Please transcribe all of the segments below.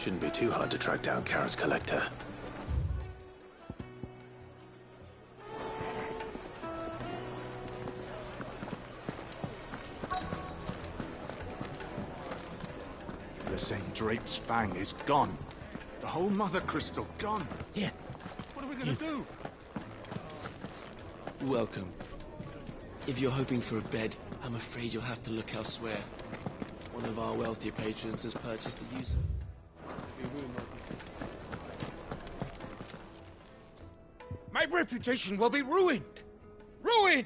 Shouldn't be too hard to track down Karen's collector. The St. Drake's Fang is gone. The whole Mother Crystal gone. Here. What are we gonna do? Welcome. If you're hoping for a bed, I'm afraid you'll have to look elsewhere. One of our wealthier patrons has purchased the use of your room. My reputation will be ruined! Ruined!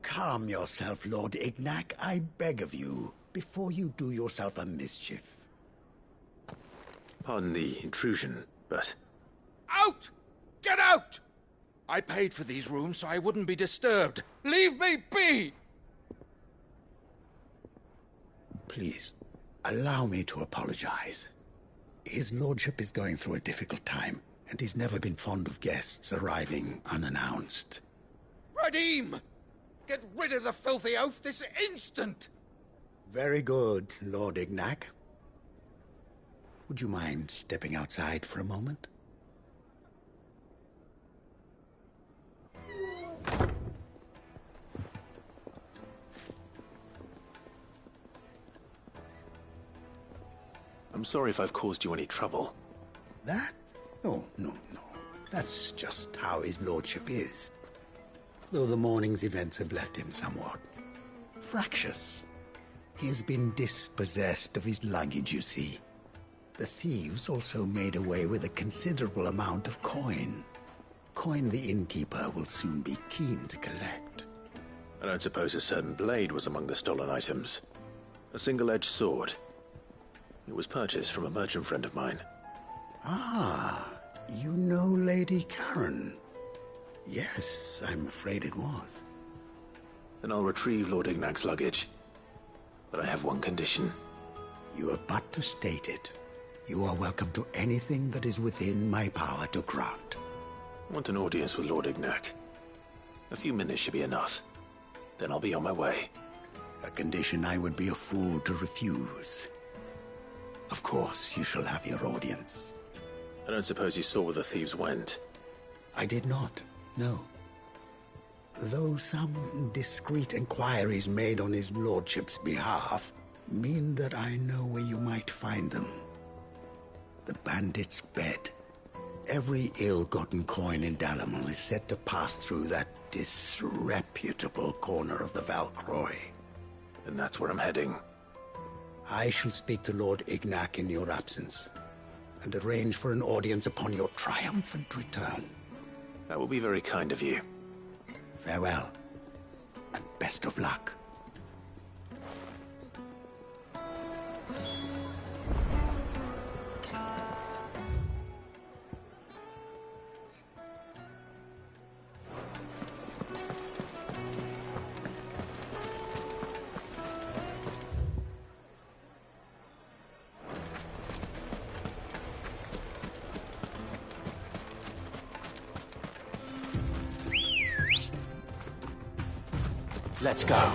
Calm yourself, Lord Ignac, I beg of you, before you do yourself a mischief. Pardon the intrusion, but... Out! Get out! I paid for these rooms so I wouldn't be disturbed. Leave me be! Please, allow me to apologize. His lordship is going through a difficult time, and he's never been fond of guests arriving unannounced. Radim! Get rid of the filthy oaf this instant! Very good, Lord Ignac. Would you mind stepping outside for a moment? I'm sorry if I've caused you any trouble. That? Oh, no. That's just how his lordship is. Though the morning's events have left him somewhat fractious. He has been dispossessed of his luggage, you see. The thieves also made away with a considerable amount of coin. Coin the innkeeper will soon be keen to collect. I don't suppose a certain blade was among the stolen items. A single-edged sword. It was purchased from a merchant friend of mine. Ah, you know Lady Karen. Yes, I'm afraid it was. Then I'll retrieve Lord Ignac's luggage. But I have one condition. You have but to state it. You are welcome to anything that is within my power to grant. I want an audience with Lord Ignac. A few minutes should be enough. Then I'll be on my way. A condition I would be a fool to refuse. Of course, you shall have your audience. I don't suppose you saw where the thieves went. I did not, no. Though some discreet inquiries made on his lordship's behalf mean that I know where you might find them. The bandit's bed. Every ill-gotten coin in Dalamel is said to pass through that disreputable corner of the Valcroy. And that's where I'm heading. I shall speak to Lord Ignac in your absence, and arrange for an audience upon your triumphant return. That will be very kind of you. Farewell, and best of luck. Let's go.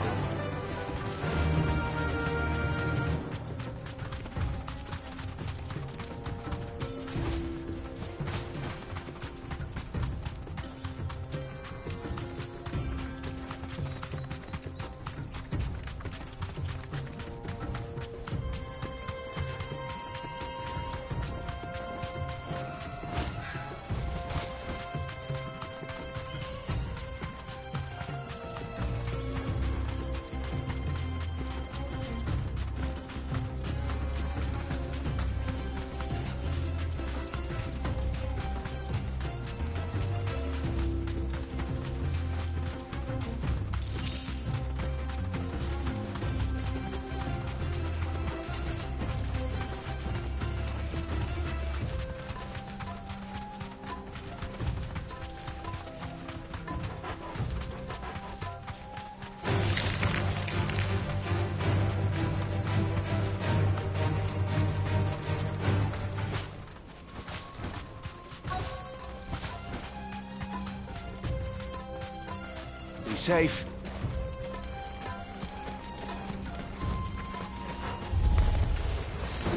Be safe.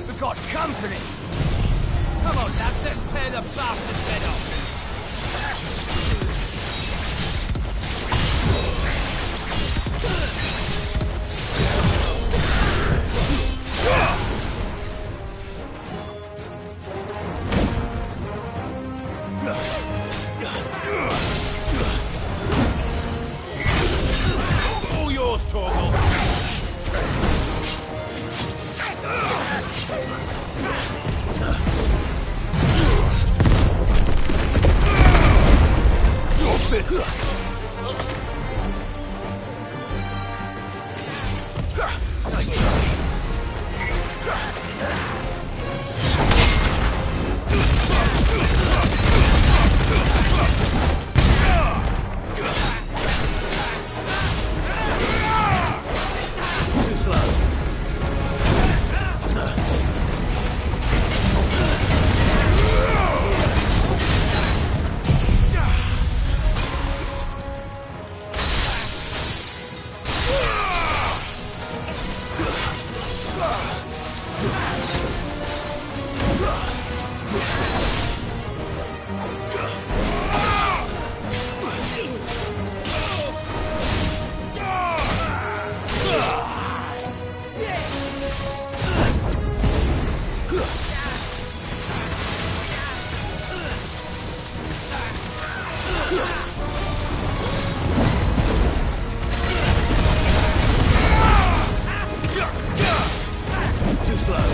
The got company! Come on, lads, let's tear the bastard's head off! All yours, Torgal! You're fit! Nice try! Too slow. Too slow.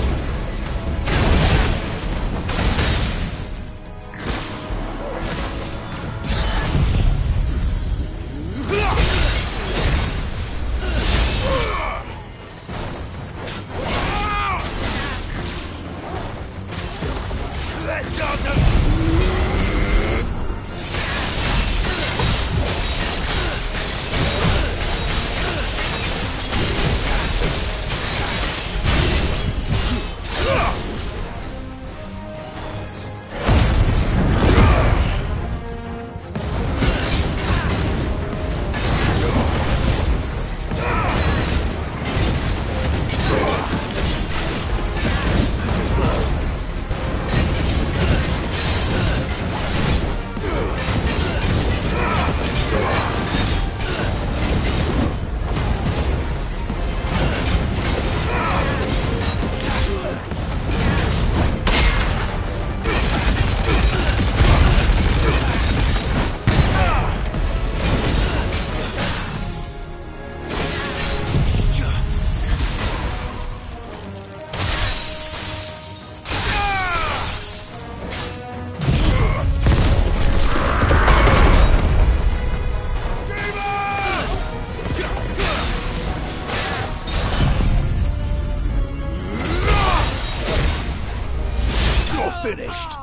Finished!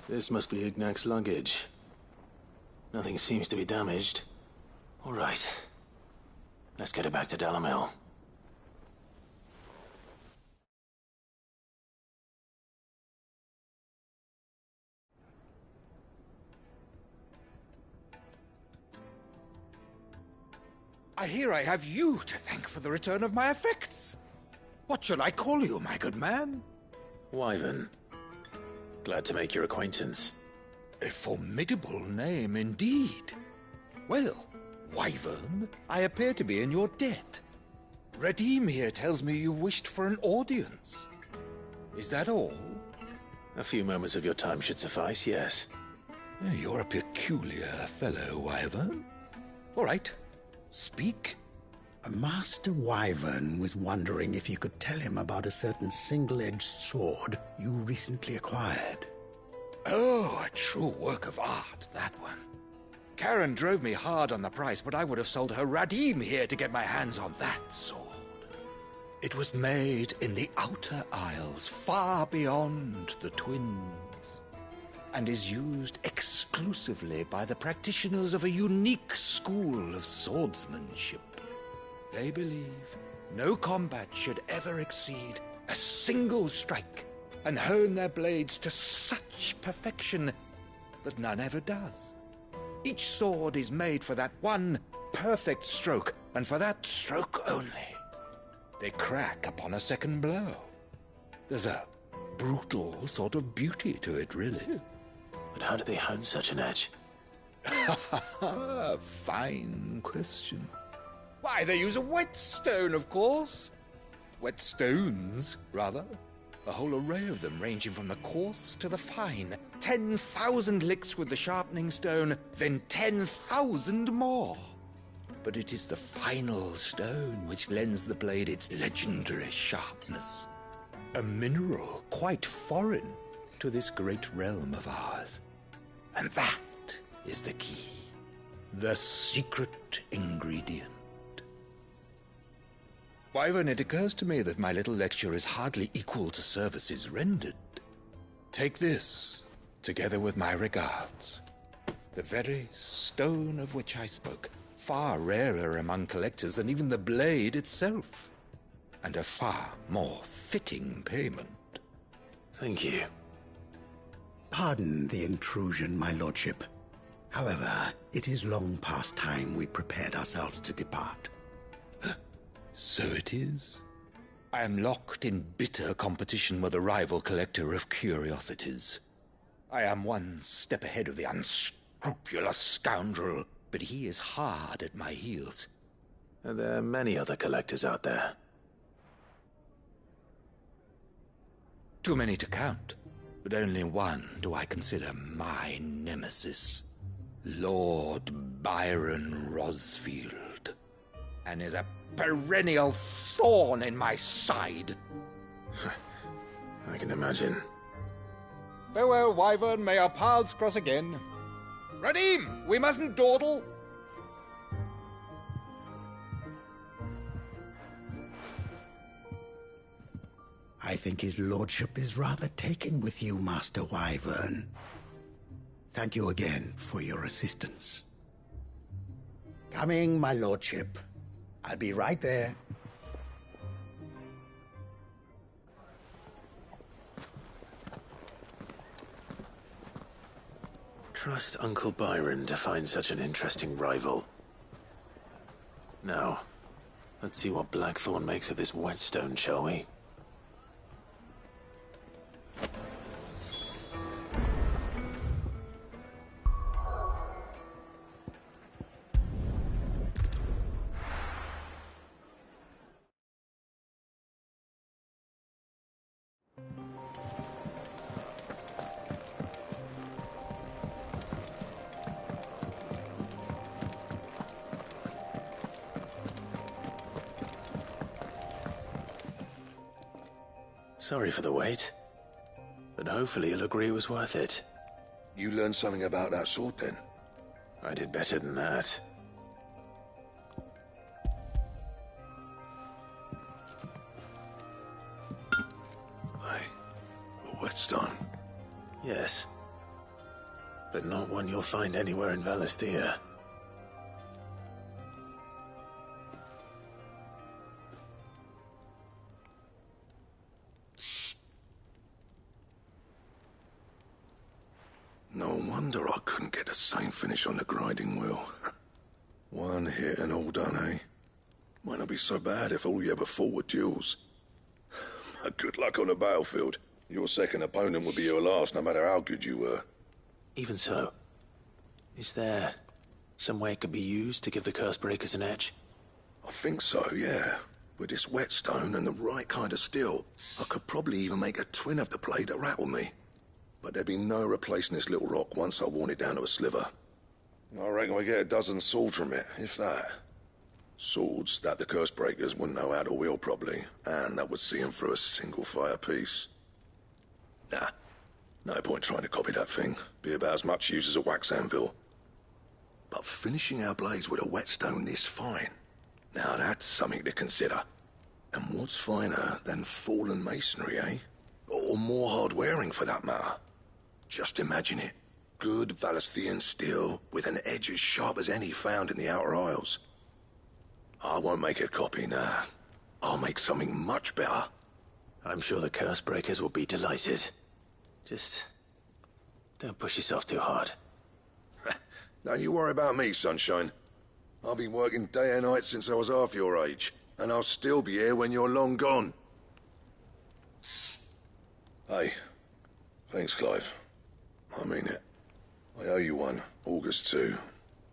This must be Ignac's luggage. Nothing seems to be damaged. All right. Let's get it back to Dalamil. I hear I have you to thank for the return of my effects. What shall I call you, my good man? Wyvern. Glad to make your acquaintance. A formidable name indeed. Well, Wyvern, I appear to be in your debt. Redeem here tells me you wished for an audience. Is that all? A few moments of your time should suffice, yes. You're a peculiar fellow, Wyvern. All right, speak. Master Wyvern was wondering if you could tell him about a certain single-edged sword you recently acquired. Oh, a true work of art, that one. Karen drove me hard on the price, but I would have sold her Radim here to get my hands on that sword. It was made in the Outer Isles, far beyond the Twins, and is used exclusively by the practitioners of a unique school of swordsmanship. They believe no combat should ever exceed a single strike, and hone their blades to such perfection that none ever does. Each sword is made for that one perfect stroke, and for that stroke only. They crack upon a second blow. There's a brutal sort of beauty to it, really. But how do they hone such an edge? Fine question. Why, they use a whetstone, of course. Whetstones, rather. A whole array of them, ranging from the coarse to the fine. 10,000 licks with the sharpening stone, then 10,000 more. But it is the final stone which lends the blade its legendary sharpness. A mineral quite foreign to this great realm of ours. And that is the key. The secret ingredient. Wyvern, it occurs to me that my little lecture is hardly equal to services rendered. Take this, together with my regards. The very stone of which I spoke, far rarer among collectors than even the blade itself, and a far more fitting payment. Thank you. Pardon the intrusion, my lordship. However, it is long past time we prepared ourselves to depart. So it is. I am locked in bitter competition with a rival collector of curiosities. I am one step ahead of the unscrupulous scoundrel, but he is hard at my heels. Are there many other collectors out there? Too many to count, but only one do I consider my nemesis. Lord Byron Rosfield, and is a perennial thorn in my side. I can imagine. Farewell, Wyvern, may our paths cross again. Radim, we mustn't dawdle. I think his lordship is rather taken with you, Master Wyvern. Thank you again for your assistance. Coming, my lordship. I'll be right there. Trust Uncle Byron to find such an interesting rival. Now, let's see what Blackthorn makes of this whetstone, shall we? Sorry for the wait, but hopefully you'll agree it was worth it. You learned something about that sword, then? I did better than that. A whetstone? Yes, but not one you'll find anywhere in Valisthea. No wonder I couldn't get the same finish on the grinding wheel. One hit and all done, eh? Might not be so bad if all you ever fought were duels. Good luck on the battlefield. Your second opponent would be your last, no matter how good you were. Even so, is there some way it could be used to give the Cursebreakers an edge? I think so, yeah. With this whetstone and the right kind of steel, I could probably even make a twin of the blade that rattled me. But there'd be no replacing this little rock once I worn it down to a sliver. I reckon we get a dozen swords from it, if that. Swords that the Cursebreakers wouldn't know how to wield properly, and that would see them through a single fire piece. Nah, no point trying to copy that thing. Be about as much use as a wax anvil. But finishing our blades with a whetstone this fine, now that's something to consider. And what's finer than fallen masonry, eh? Or more hard-wearing, for that matter. Just imagine it. Good Valisthean steel with an edge as sharp as any found in the Outer Isles. I won't make a copy, nah. I'll make something much better. I'm sure the curse breakers will be delighted. Just don't push yourself too hard. Don't you worry about me, Sunshine. I've been working day and night since I was half your age, and I'll still be here when you're long gone. Hey, thanks, Clive. I mean it. I owe you one, August too.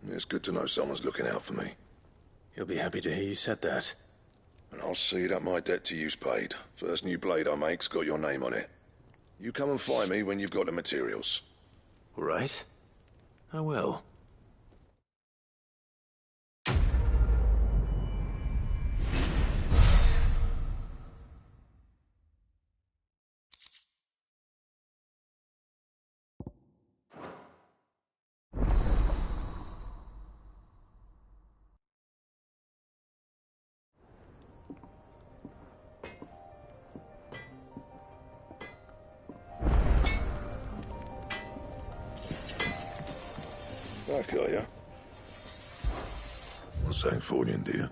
It's good to know someone's looking out for me. You'll be happy to hear you said that. And I'll see that my debt to you's paid. First new blade I make's got your name on it. You come and find me when you've got the materials. All right. I will. Back, are ya? What's that for you, dear?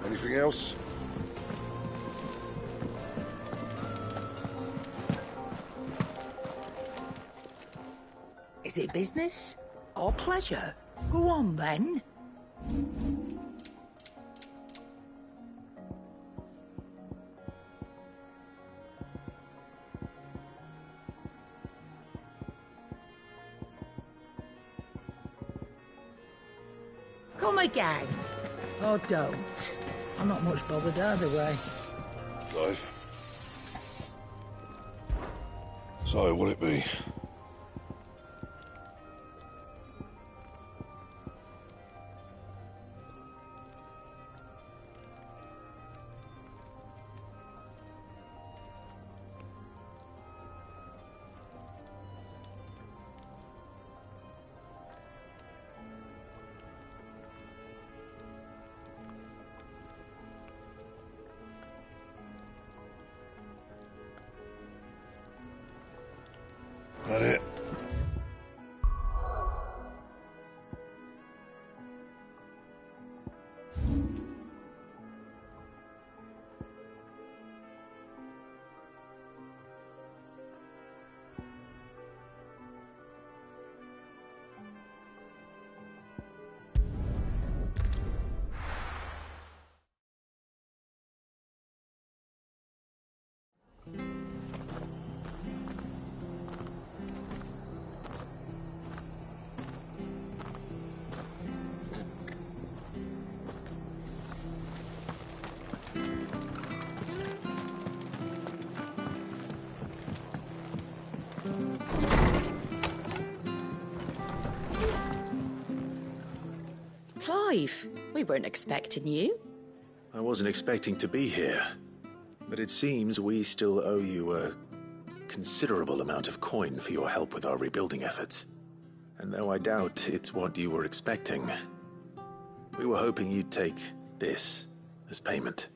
Anything else? Is it business or pleasure? Go on, then. Come again. Or don't. I'm not much bothered either way. Clive. So, will it be? That it? Clive, we weren't expecting you. I wasn't expecting to be here, but it seems we still owe you a considerable amount of coin for your help with our rebuilding efforts. And though I doubt it's what you were expecting, we were hoping you'd take this as payment.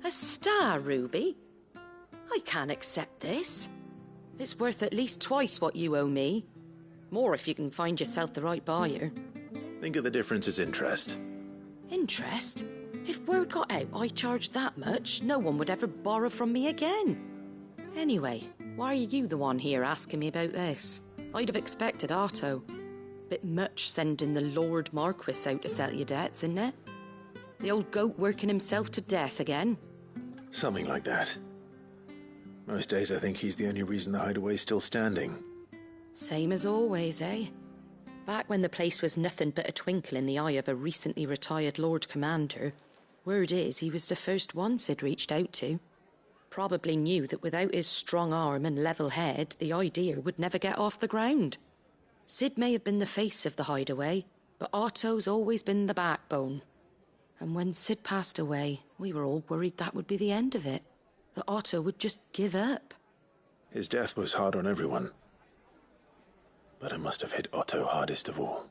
A star ruby? I can't accept this. It's worth at least twice what you owe me. More if you can find yourself the right buyer. Think of the difference as interest. Interest? If word got out I charged that much, no one would ever borrow from me again. Anyway, why are you the one here asking me about this? I'd have expected Arto. Bit much sending the Lord Marquis out to settle your debts, isn't it? The old goat working himself to death again. Something like that. Most days I think he's the only reason the hideaway's still standing. Same as always, eh? Back when the place was nothing but a twinkle in the eye of a recently retired Lord Commander, word is he was the first one Sid reached out to. Probably knew that without his strong arm and level head, the idea would never get off the ground. Sid may have been the face of the hideaway, but Otto's always been the backbone. And when Sid passed away, we were all worried that would be the end of it. That Otto would just give up. His death was hard on everyone. But it must have hit Otto hardest of all.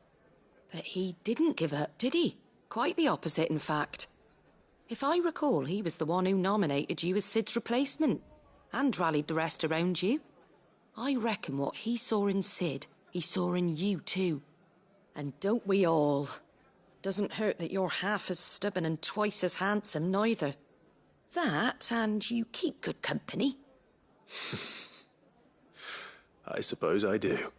But he didn't give up, did he? Quite the opposite, in fact. If I recall, he was the one who nominated you as Sid's replacement, and rallied the rest around you. I reckon what he saw in Sid, he saw in you too. And don't we all? Doesn't hurt that you're half as stubborn and twice as handsome, neither. That, and you keep good company. I suppose I do.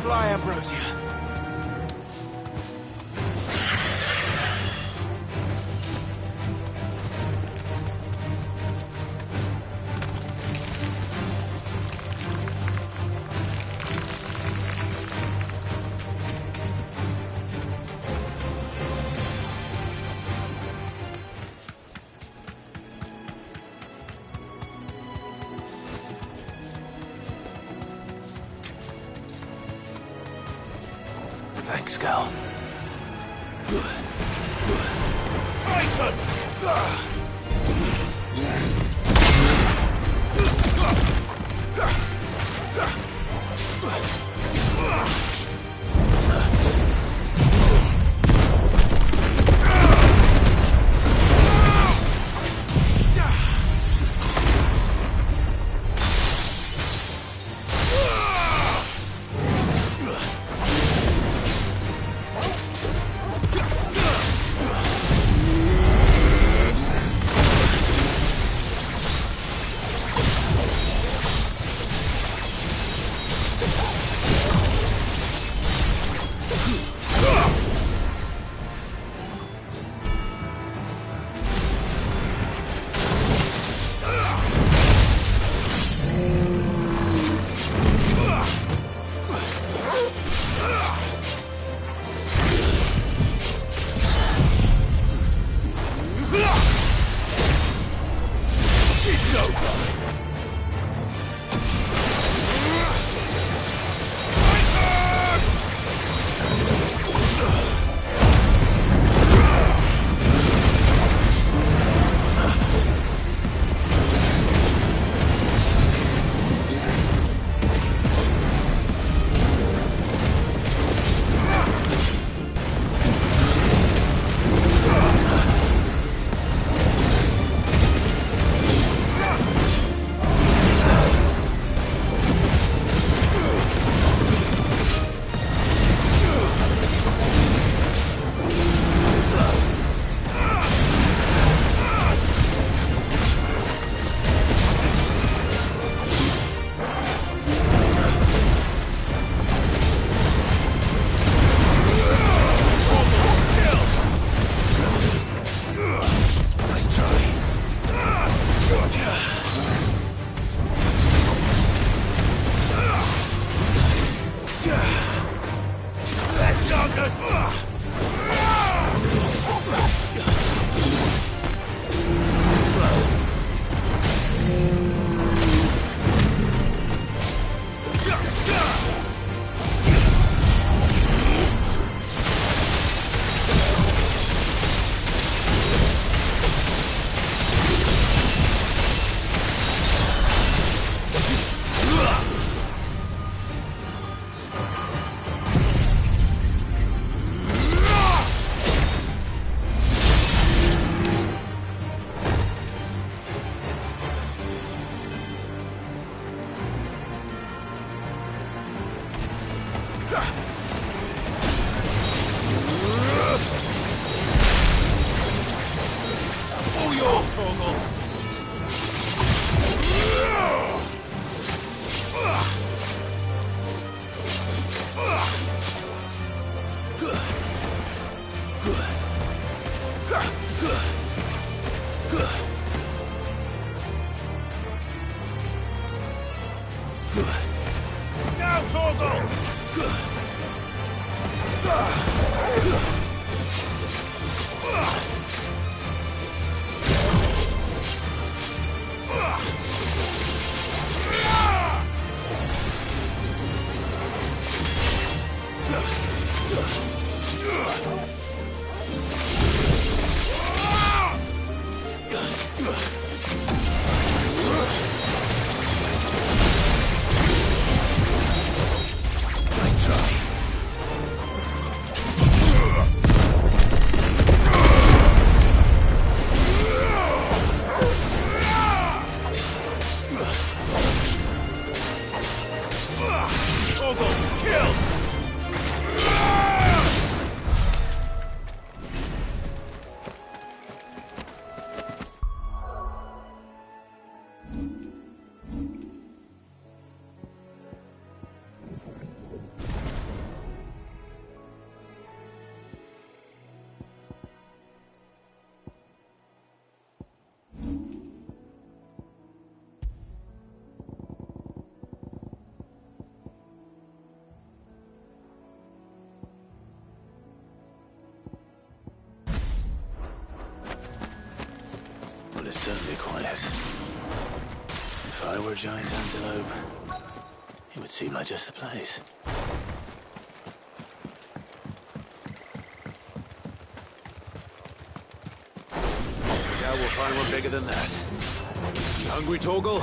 Fly, Ambrosia. Thanks, Cal. Titan! All yours, Torgal! Now, Torgal! Well, it's certainly quiet. If I were a giant antelope, it would seem like just the place. I doubt we'll find one bigger than that. You hungry, Torgal?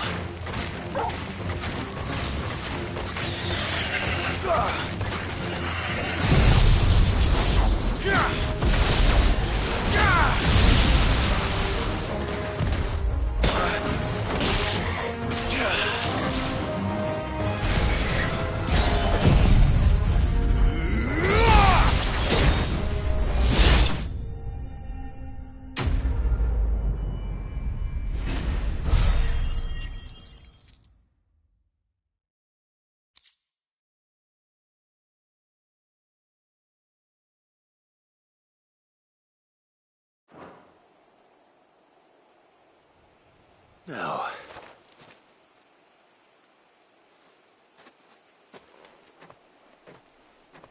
Now,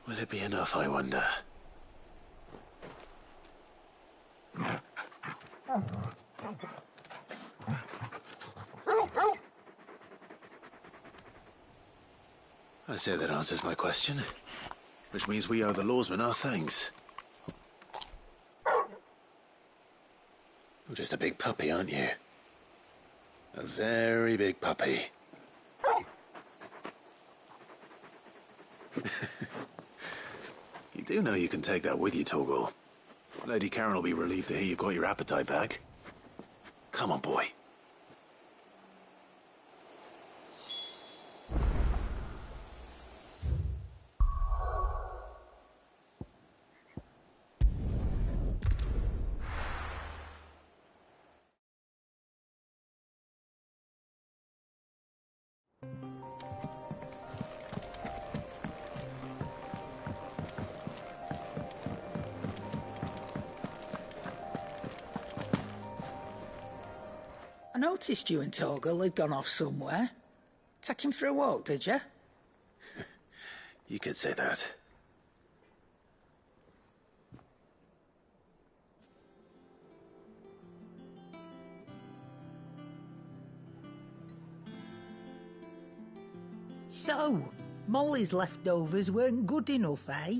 will it be enough, I wonder? I say that answers my question, which means we owe the lawsmen our thanks. You're just a big puppy, aren't you? A very big puppy. You do know you can take that with you, Torgal. Lady Karen will be relieved to hear you've got your appetite back. Come on, boy. I noticed you and Torgal had gone off somewhere. Take him for a walk, did you? You could say that. So, Molly's leftovers weren't good enough, eh?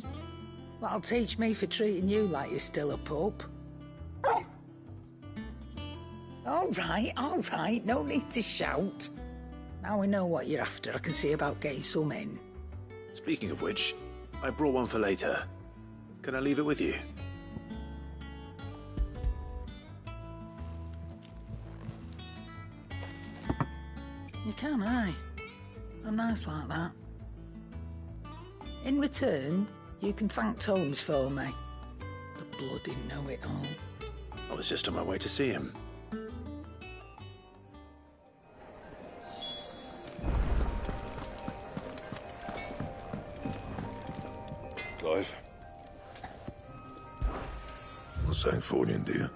That'll teach me for treating you like you're still a pup. All right, no need to shout. Now we know what you're after, I can see about getting some in. Speaking of which, I brought one for later. Can I leave it with you? You can, aye. I'm nice like that. In return, you can thank Tomes for me. The bloody know-it-all. I was just on my way to see him. Clive? For St. Fornian, dear.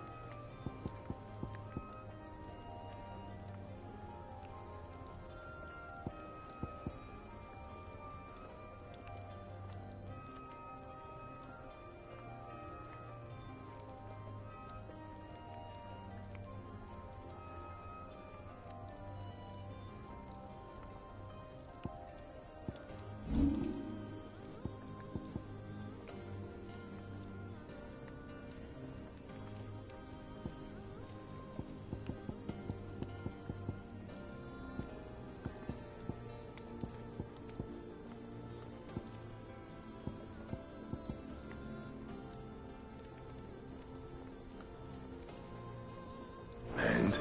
And?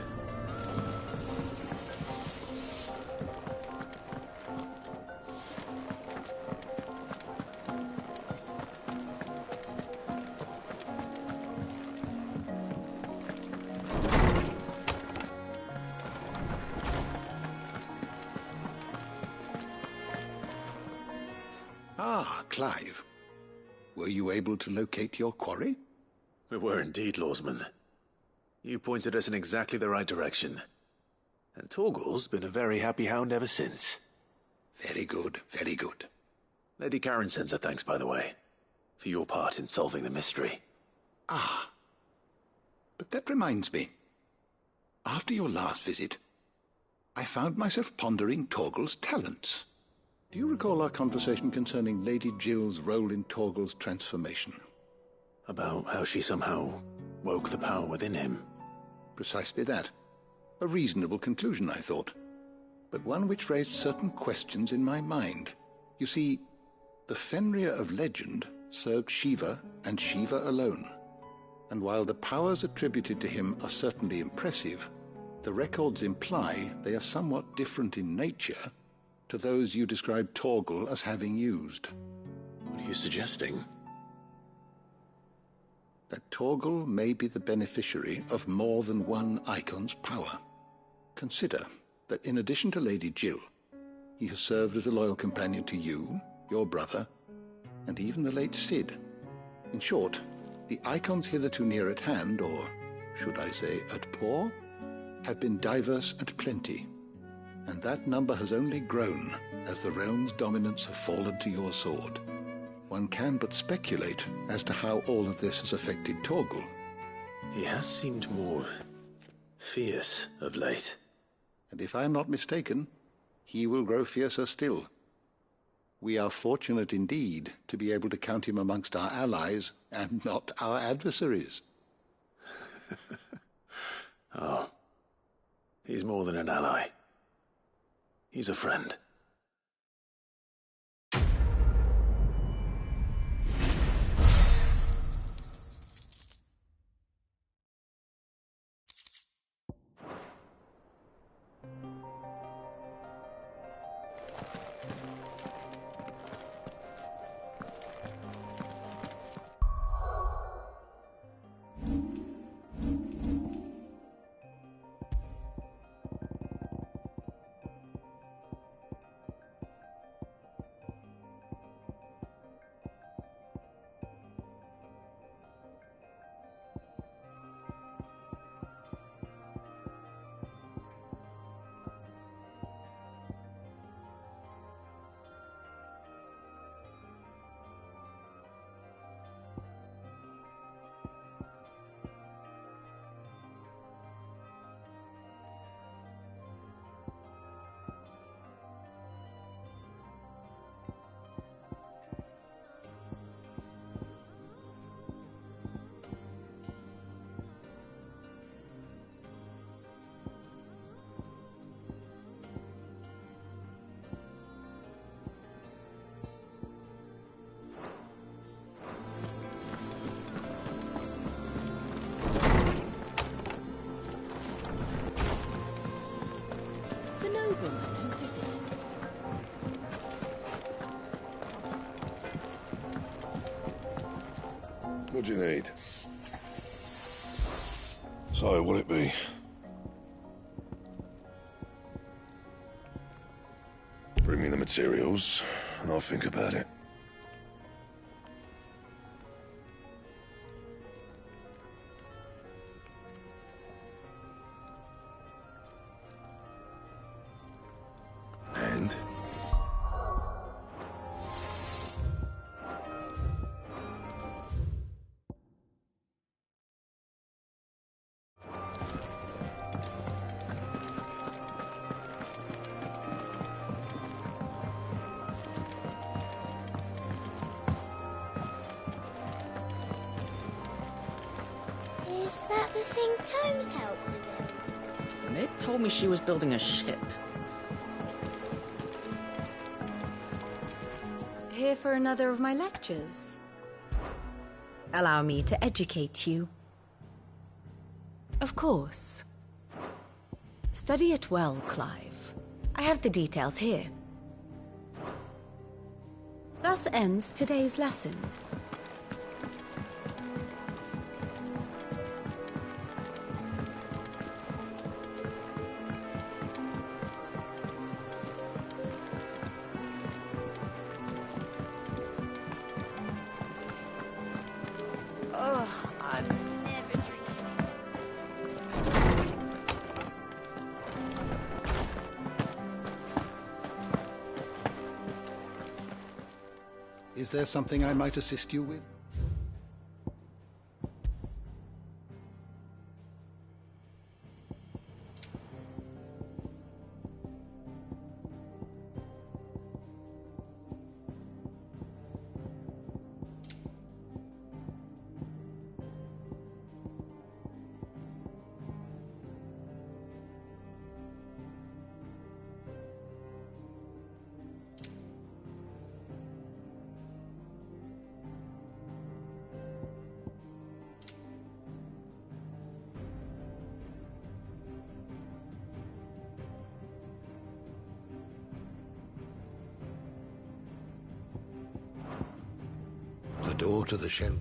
Ah, Clive. Were you able to locate your quarry? We were indeed, Lawsman. You pointed us in exactly the right direction. And Torgal's been a very happy hound ever since. Very good, very good. Lady Karen sends her thanks, by the way, for your part in solving the mystery. Ah. But that reminds me. After your last visit, I found myself pondering Torgal's talents. Do you recall our conversation concerning Lady Jill's role in Torgal's transformation? About how she somehow woke the power within him. Precisely that. A reasonable conclusion, I thought, but one which raised certain questions in my mind. You see, the Fenrir of legend served Shiva and Shiva alone, and while the powers attributed to him are certainly impressive, the records imply they are somewhat different in nature to those you described Torgal as having used. What are you suggesting? That Torgal may be the beneficiary of more than one icon's power. Consider that in addition to Lady Jill, he has served as a loyal companion to you, your brother, and even the late Cid. In short, the icons hitherto near at hand, or should I say at paw, have been diverse and plenty, and that number has only grown as the realm's dominance have fallen to your sword. One can but speculate as to how all of this has affected Torgal. He has seemed more fierce of late. And if I am not mistaken, he will grow fiercer still. We are fortunate indeed to be able to count him amongst our allies and not our adversaries. Oh, he's more than an ally. He's a friend. What do you need? So, what'll it be? Bring me the materials, and I'll think about it. And? Is that the thing Tomes helped to build? Nick told me she was building a ship. Here for another of my lectures? Allow me to educate you. Of course. Study it well, Clive. I have the details here. Thus ends today's lesson. Is there something I might assist you with? The door to the shed.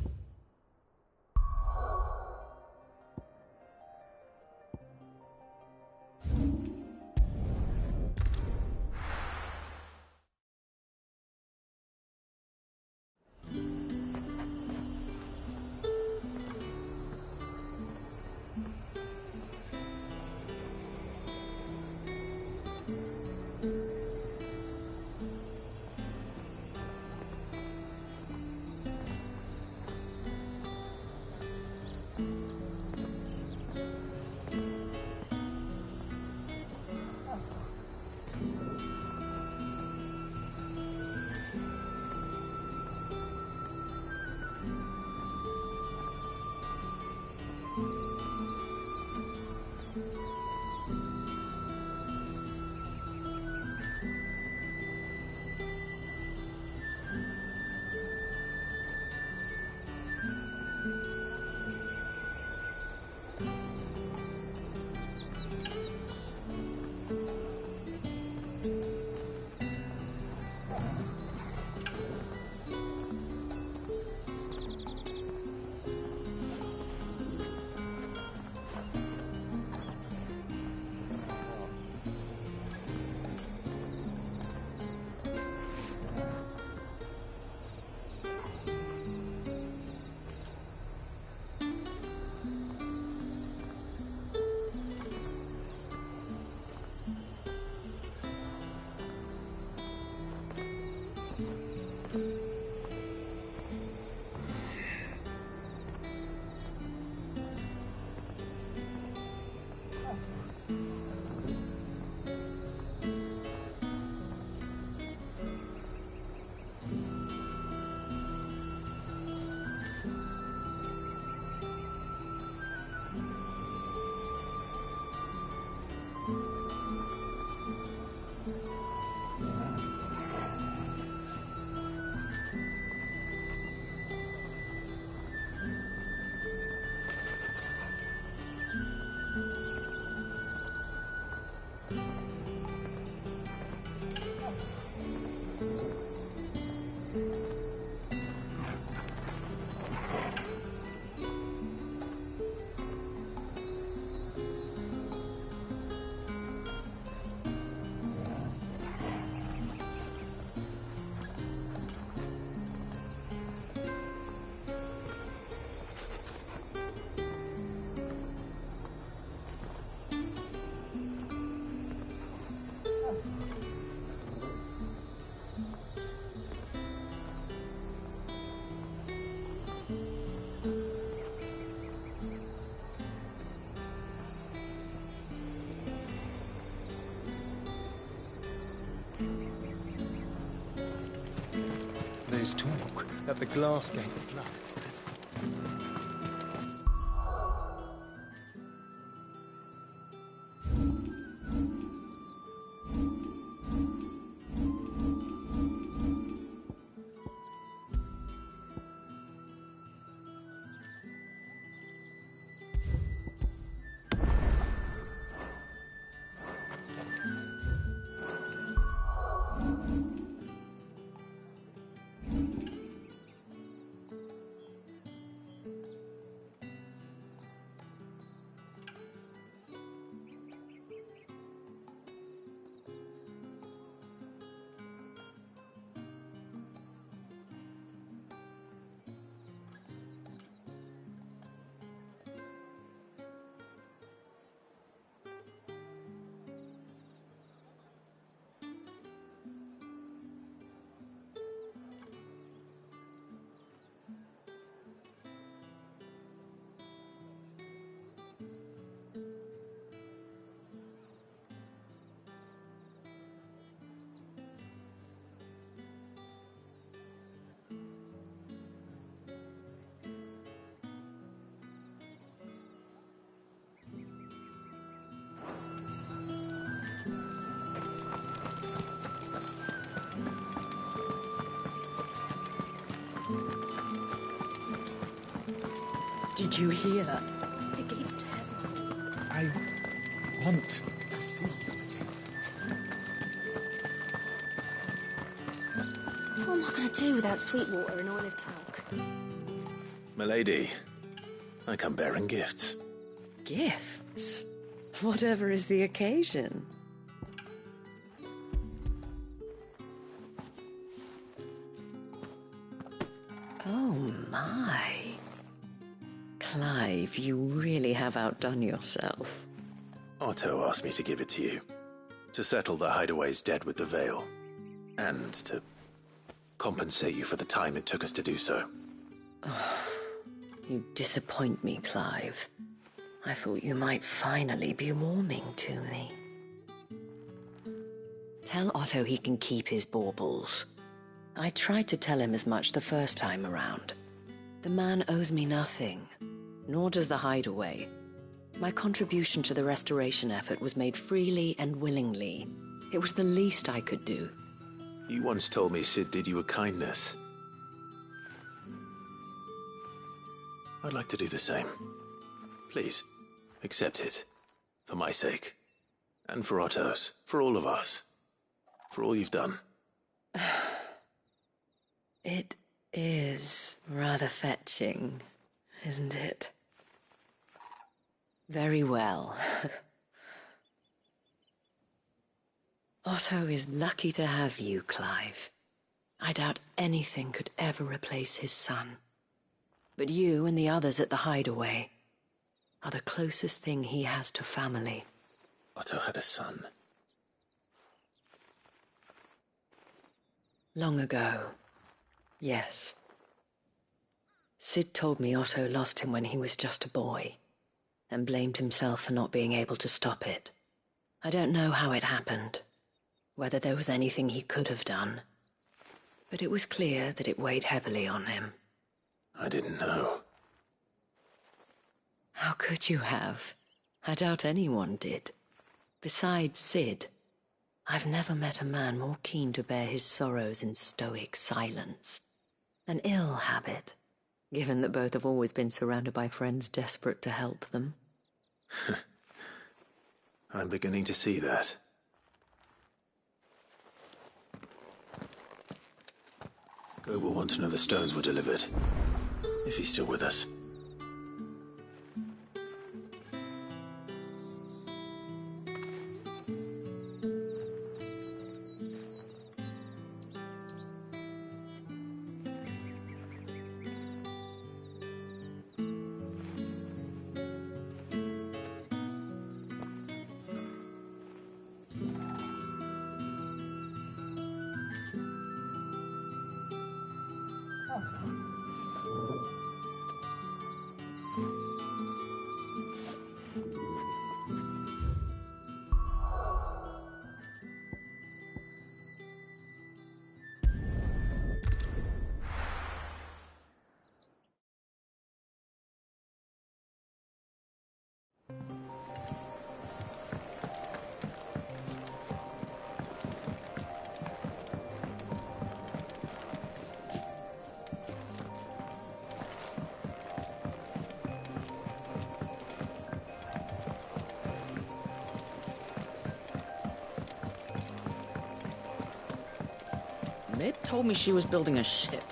is talk that the glass gate flood. Did you hear? The gates to heaven. I want to see you again. What am I going to do without Sweetwater and olive talc? Milady, I come bearing gifts. Gifts? Whatever is the occasion. Oh my. Clive, you really have outdone yourself. Otto asked me to give it to you. To settle the Hideaway's debt with the Veil. And to compensate you for the time it took us to do so. You disappoint me, Clive. I thought you might finally be warming to me. Tell Otto he can keep his baubles. I tried to tell him as much the first time around. The man owes me nothing, nor does the Hideaway. My contribution to the restoration effort was made freely and willingly. It was the least I could do. You once told me Sid did you a kindness. I'd like to do the same. Please, accept it. For my sake. And for Otto's. For all of us. For all you've done. It is rather fetching, isn't it? Very well. Otto is lucky to have you, Clive. I doubt anything could ever replace his son. But you and the others at the Hideaway are the closest thing he has to family. Otto had a son. Long ago, yes. Sid told me Otto lost him when he was just a boy, and blamed himself for not being able to stop it. I don't know how it happened, whether there was anything he could have done, but it was clear that it weighed heavily on him. I didn't know. How could you have? I doubt anyone did. Besides Sid, I've never met a man more keen to bear his sorrows in stoic silence. An ill habit, given that both have always been surrounded by friends desperate to help them. I'm beginning to see that. Go will want to know the stones were delivered. If he's still with us. Mid told me she was building a ship.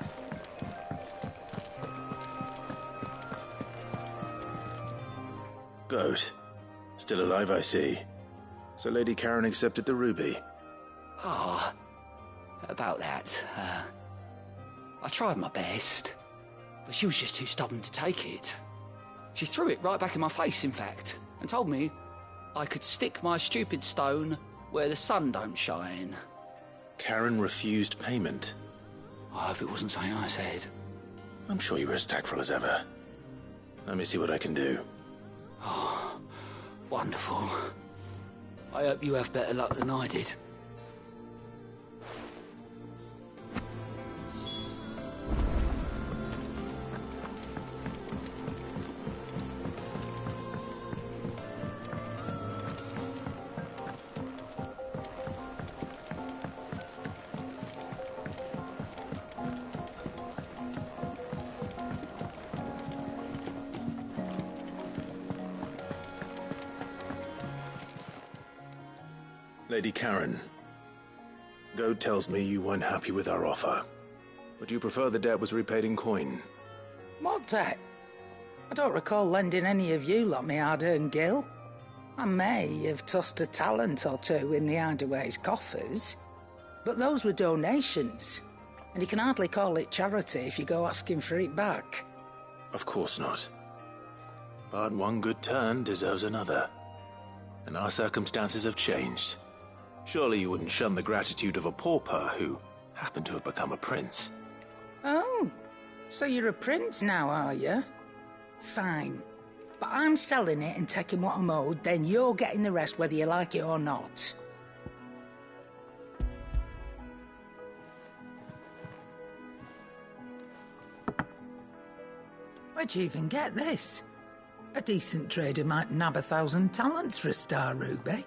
Goat. Still alive, I see. So Lady Karen accepted the ruby. Ah, about that. I tried my best, but she was just too stubborn to take it. She threw it right back in my face, in fact, and told me I could stick my stupid stone where the sun don't shine. Karen refused payment. I hope it wasn't something I said. I'm sure you were as tactful as ever. Let me see what I can do. Oh, wonderful. I hope you have better luck than I did. Lady Karen, Goad tells me you weren't happy with our offer. Would you prefer the debt was repaid in coin? What debt? I don't recall lending any of you lot me hard-earned gil. I may have tossed a talent or two in the Hideaway's coffers, but those were donations, and you can hardly call it charity if you go asking for it back. Of course not. But one good turn deserves another, and our circumstances have changed. Surely you wouldn't shun the gratitude of a pauper who happened to have become a prince. Oh, so you're a prince now, are you? Fine. But I'm selling it and taking what I'm owed, then you're getting the rest whether you like it or not. Where'd you even get this? A decent trader might nab 1,000 talents for a star ruby.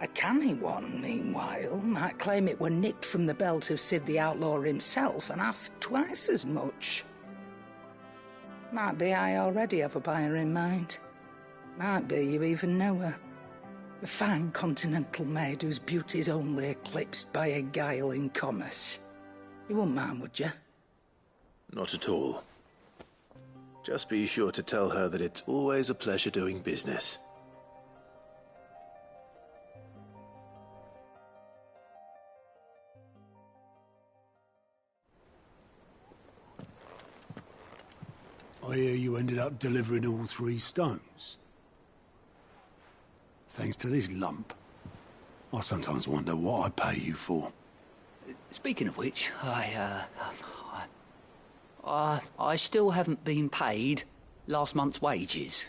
A canny one, meanwhile, might claim it were nicked from the belt of Sid the Outlaw himself and ask twice as much. Might be I already have a buyer in mind. Might be you even know her. A fine continental maid whose beauty's only eclipsed by a guile in commerce. You wouldn't mind, would you? Not at all. Just be sure to tell her that it's always a pleasure doing business. I hear you ended up delivering all 3 stones. Thanks to this lump. I sometimes wonder what I pay you for. Speaking of which, I still haven't been paid last month's wages.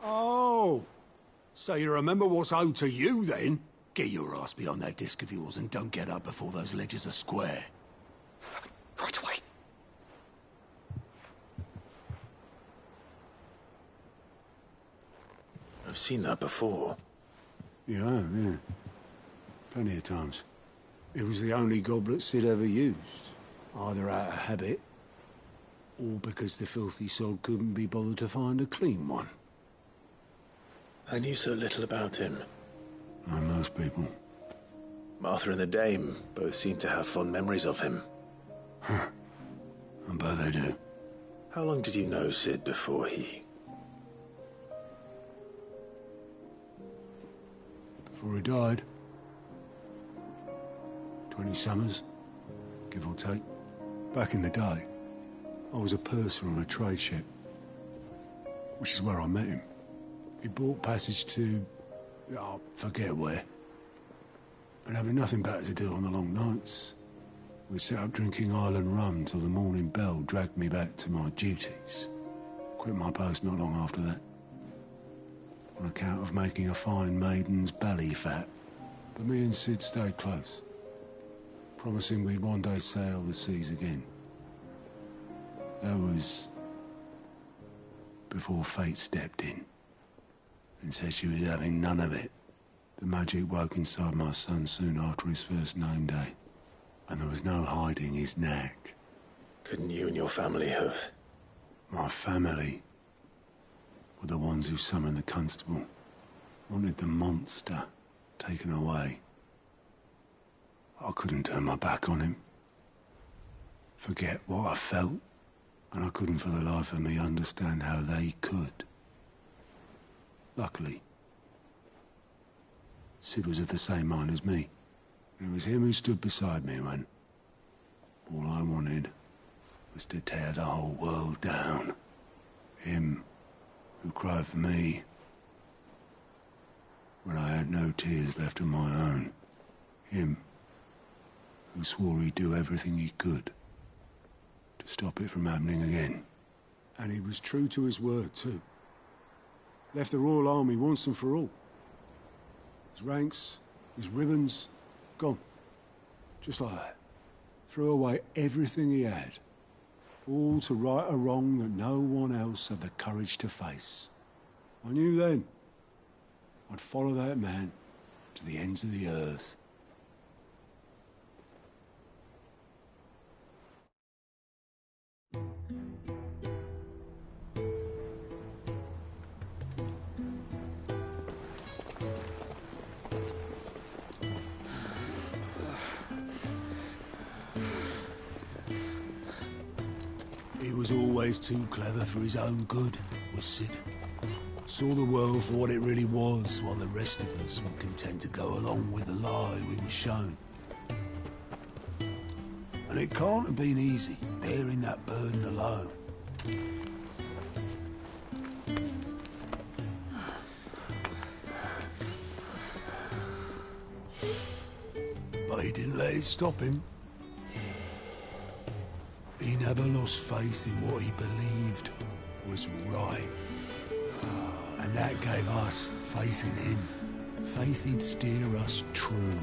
Oh, so you remember what's owed to you then? Get your ass behind that disc of yours and don't get up before those ledgers are square. Right away. I've seen that before. You have, yeah. Plenty of times. It was the only goblet Sid ever used. Either out of habit, or because the filthy sod couldn't be bothered to find a clean one. I knew so little about him. Like most people. Martha and the Dame both seem to have fond memories of him. Huh. I bet they do. How long did you know Sid before he... Before he died. 20 summers, give or take. Back in the day, I was a purser on a trade ship, which is where I met him. He bought passage to... I forget where. And having nothing better to do on the long nights, we set up drinking island rum till the morning bell dragged me back to my duties. Quit my post not long after that. On account of making a fine maiden's belly fat. But me and Sid stayed close, promising we'd one day sail the seas again. That was before fate stepped in and said she was having none of it. The magic woke inside my son soon after his first name day, and there was no hiding his knack. Couldn't you and your family have... My family were the ones who summoned the constable, wanted the monster taken away. I couldn't turn my back on him. forget what I felt, and I couldn't for the life of me understand how they could. Luckily, Sid was of the same mind as me. It was him who stood beside me when all I wanted was to tear the whole world down. Him who cried for me when I had no tears left of my own. Him who swore he'd do everything he could to stop it from happening again. And he was true to his word, too. Left the Royal Army once and for all. His ranks, his ribbons, gone. Just like that. Threw away everything he had. All to right a wrong that no one else had the courage to face. I knew then I'd follow that man to the ends of the earth. He was always too clever for his own good, was Sid. Saw the world for what it really was, while the rest of us were content to go along with the lie we were shown. And it can't have been easy, bearing that burden alone. But he didn't let it stop him. He never lost faith in what he believed was right. And that gave us faith in him. Faith he'd steer us true.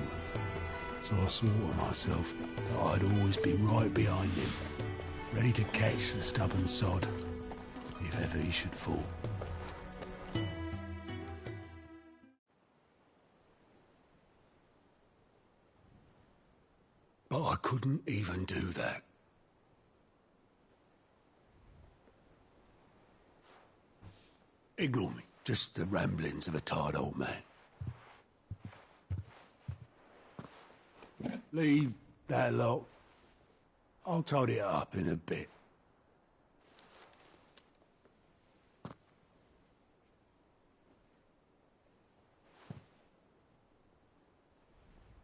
So I swore to myself that I'd always be right behind him, ready to catch the stubborn sod, if ever he should fall. But I couldn't even do that. Ignore me. Just the ramblings of a tired old man. Leave that lot. I'll tidy it up in a bit.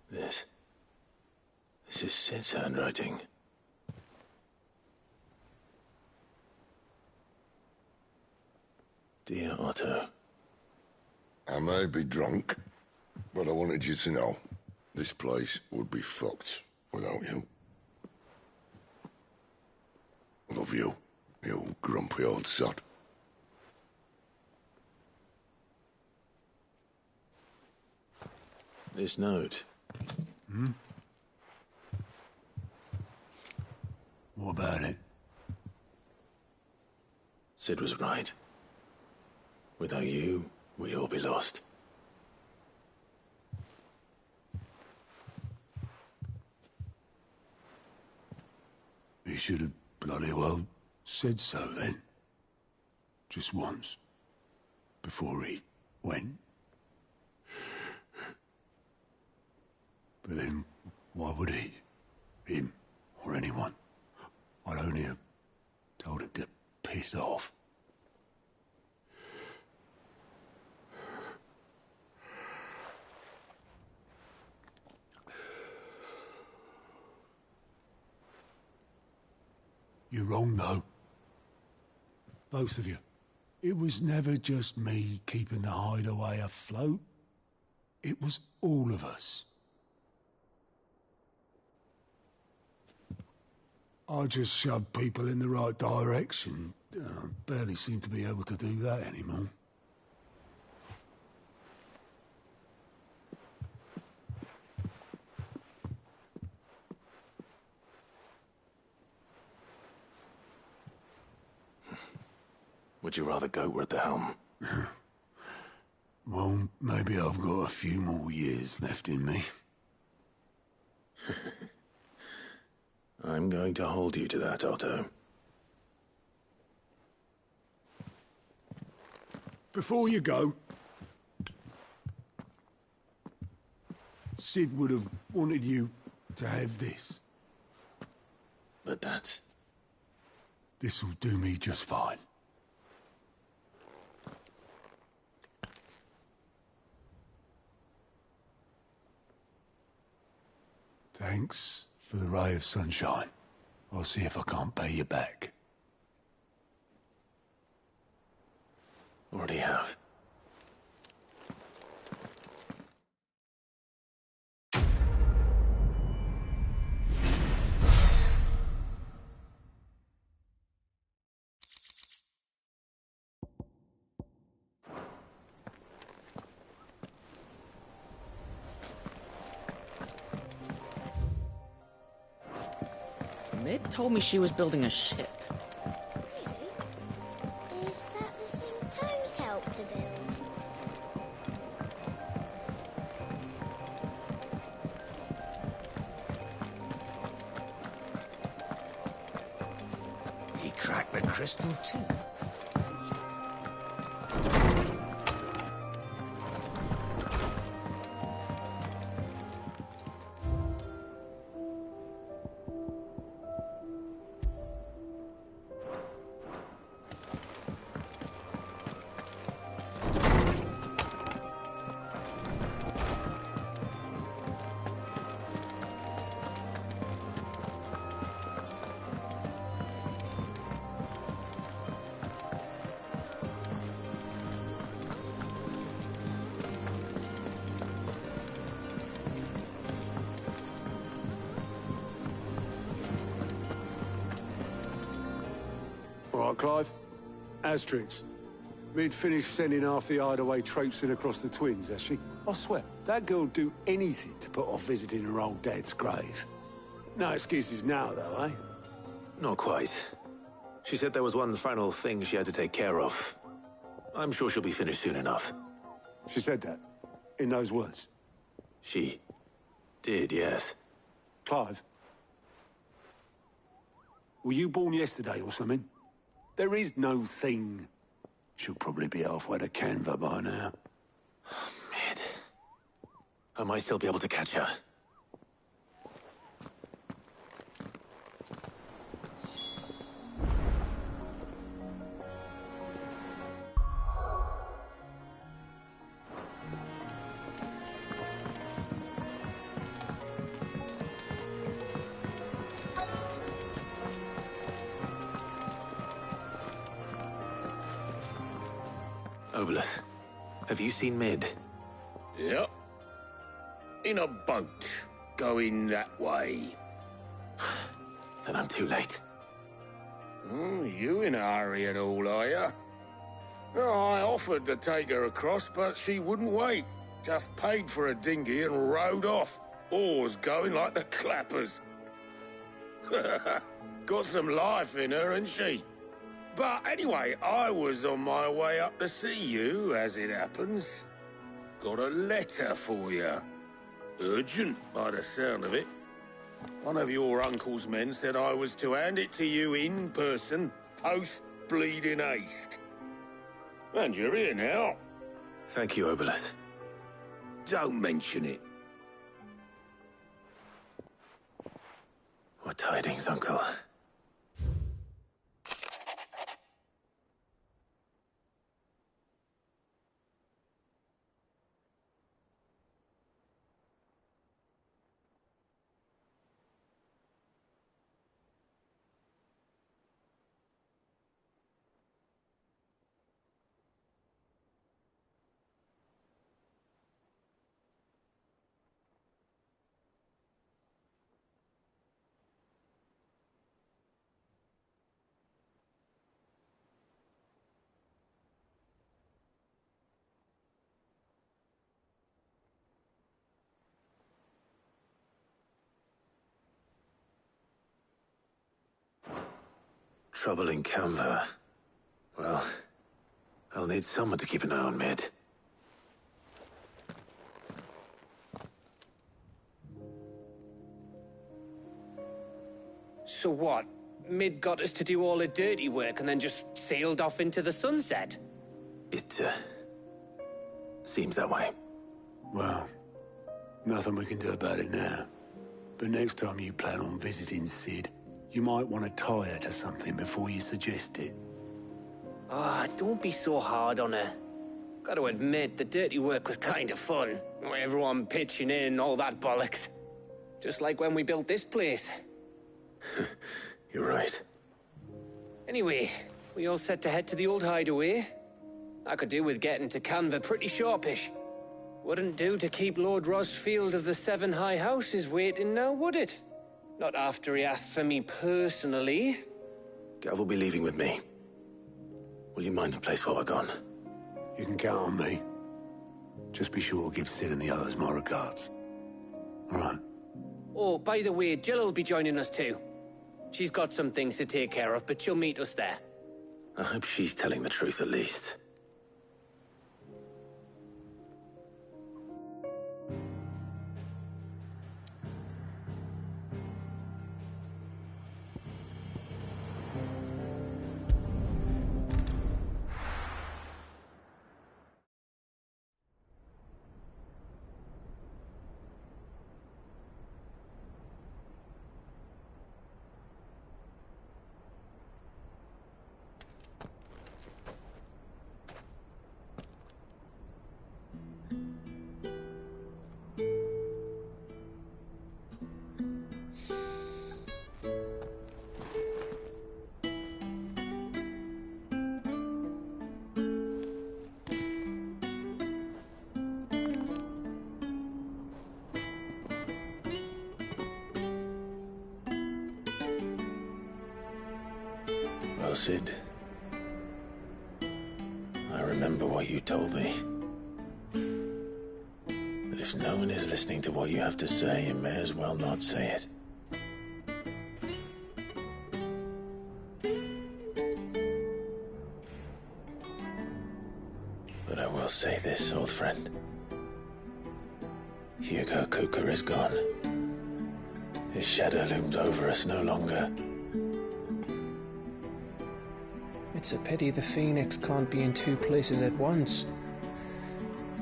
This is Sid's handwriting. Dear Otto. I may be drunk, but I wanted you to know this place would be fucked without you. Love you, you grumpy old sod. This note. What about it? Sid was right. Without you, we'd all be lost. He should have bloody well said so then. Just once. Before he went. But then, why would he? Him, or anyone? I'd only have told him to piss off. You're wrong, though. Both of you. It was never just me keeping the hideaway afloat. It was all of us. I just shoved people in the right direction. I barely seem to be able to do that anymore. Would you rather goat were at the helm? Well, maybe I've got a few more years left in me. I'm going to hold you to that, Otto. Before you go, Sid would have wanted you to have this. but that's... This'll do me just fine. Thanks for the ray of sunshine. I'll see if I can't pay you back. Already have. Mid told me she was building a ship. Really? Is that the thing Tomes helped to build? He cracked the crystal too. Clive? Asterix. Mid finished sending half the hideaway traipsing across the twins, has she? I swear, that girl'd do anything to put off visiting her old dad's grave. No excuses now, though, eh? Not quite. She said there was one final thing she had to take care of. I'm sure she'll be finished soon enough. She said that? In those words? She did, yes. Clive? Were you born yesterday or something? There is no thing. She'll probably be halfway to Canva by now. Mid. I might still be able to catch her. Obeleth, have you seen Mid? Yep. In a boat, going that way. Then I'm too late. You in a hurry and all, are you? I offered to take her across, but she wouldn't wait. Just paid for a dinghy and rowed off. Oars going like the clappers. Got some life in her, ain't she? But anyway, I was on my way up to see you, as it happens. Got a letter for you. Urgent, by the sound of it. One of your uncle's men said I was to hand it to you in person, post-bleeding haste. And you're here now. Thank you, Obeleth. Don't mention it. What tidings, Uncle? Trouble in Canva. Well, I'll need someone to keep an eye on Mid. So what? Mid got us to do all the dirty work and then just sailed off into the sunset? It, seems that way. Well, nothing we can do about it now. But next time you plan on visiting Sid, You might want to tie her to something before you suggest it. Ah, don't be so hard on her. Gotta admit, the dirty work was kind of fun. Everyone pitching in and all that bollocks. Just like when we built this place. You're right. Anyway, we all set to head to the old hideaway. I could do with getting to Canva pretty sharpish. Wouldn't do to keep Lord Rosfield of the Seven High Houses waiting now, would it? Not after he asked for me personally. Gav will be leaving with me. Will you mind the place while we're gone? You can count on me. Just be sure to give Sid and the others my regards. All right. Oh, by the way, Jill will be joining us too. She's got some things to take care of, but she'll meet us there. I hope she's telling the truth at least. Well, Sid, I remember what you told me. That if no one is listening to what you have to say, you may as well not say it. But I will say this, old friend. Hugo Kuka is gone. His shadow looms over us no longer. It's a pity the Phoenix can't be in two places at once.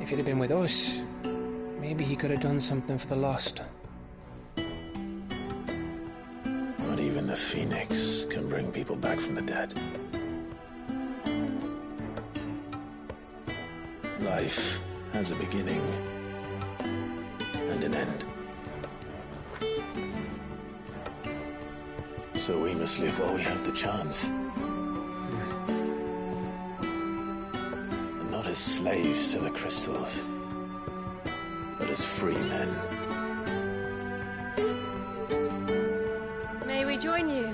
If he'd have been with us, maybe he could have done something for the lost. Not even the Phoenix can bring people back from the dead. Life has a beginning and an end. So we must live while we have the chance. Not as slaves to the crystals, but as free men. May we join you?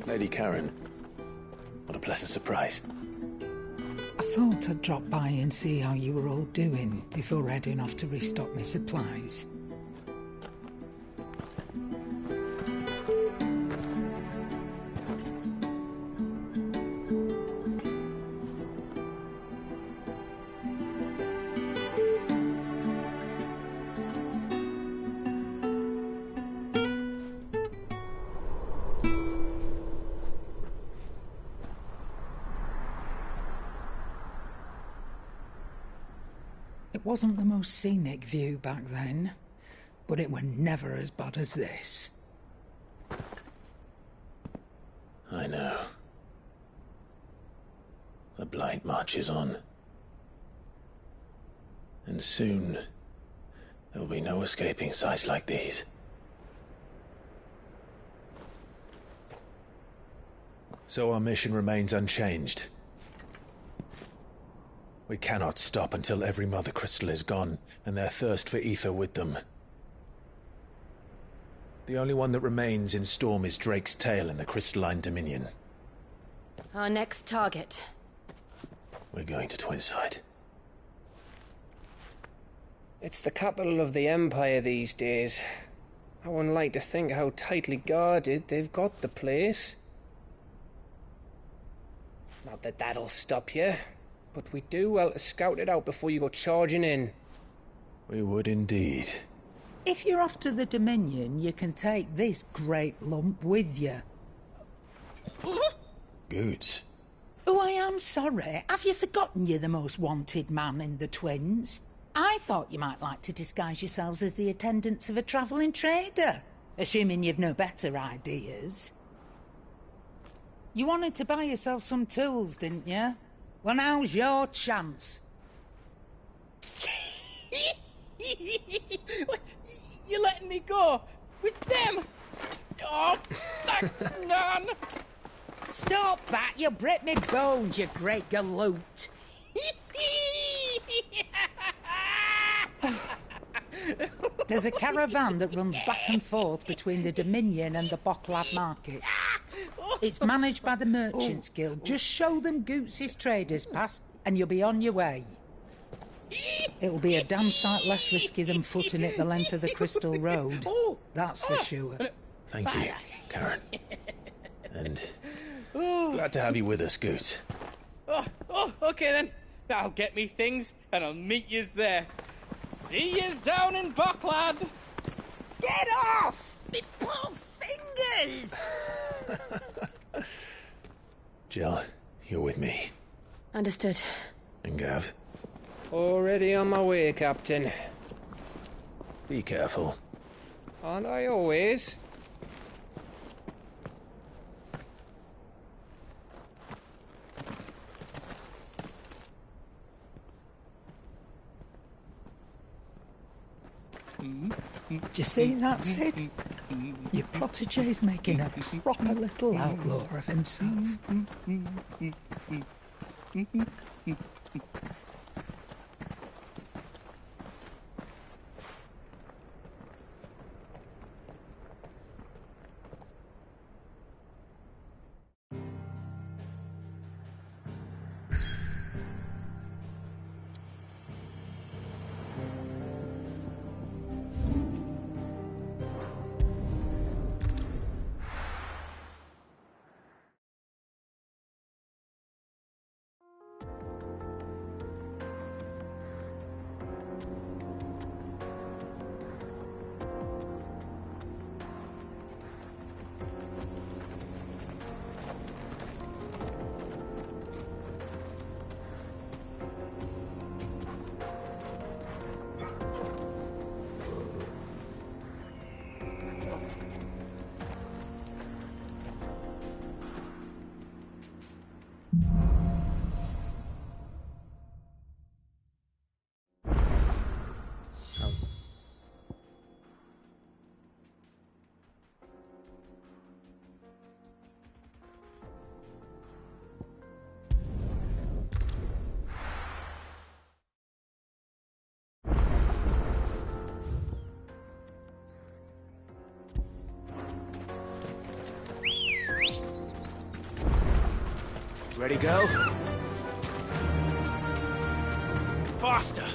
Lady Karen, what a pleasant surprise. I thought I'd drop by and see how you were all doing before heading off to restock my supplies. It wasn't the most scenic view back then, but it were never as bad as this. I know. The Blight marches on. And soon, there will be no escaping sights like these. So our mission remains unchanged. We cannot stop until every Mother Crystal is gone, and their thirst for ether with them. The only one that remains in Storm is Drake's Tail in the Crystalline Dominion. Our next target. We're going to Twinside. It's the capital of the Empire these days. I wouldn't like to think how tightly guarded they've got the place. Not that that'll stop you, but we do well to scout it out before you go charging in. We would indeed. If you're off to the Dominion, you can take this great lump with you. Goods. Who I I'm sorry. Have you forgotten you're the most wanted man in the Twins? I thought you might like to disguise yourselves as the attendants of a travelling trader, assuming you've no better ideas. You wanted to buy yourself some tools, didn't you? Well, now's your chance. You're letting me go? With them? Oh, thanks, Nan! Stop that! You'll break me bones, you great galoot! There's a caravan that runs back and forth between the Dominion and the Bocklad markets. It's managed by the Merchants Guild. Just show them Goots's traders past and you'll be on your way. It'll be a damn sight less risky than footing it the length of the Crystal Road. That's for sure. Thank you, Karen. And glad to have you with us, Goots. Okay then. I'll get me things and I'll meet yous there. See yous down in Bocklad. Get off! Me poor fingers! Jill, you're with me. Understood. And Gav? Already on my way, Captain. Be careful. Aren't I always? Do you see that, Sid? Your protégé's making a proper little outlaw of himself. Ready, go? Faster!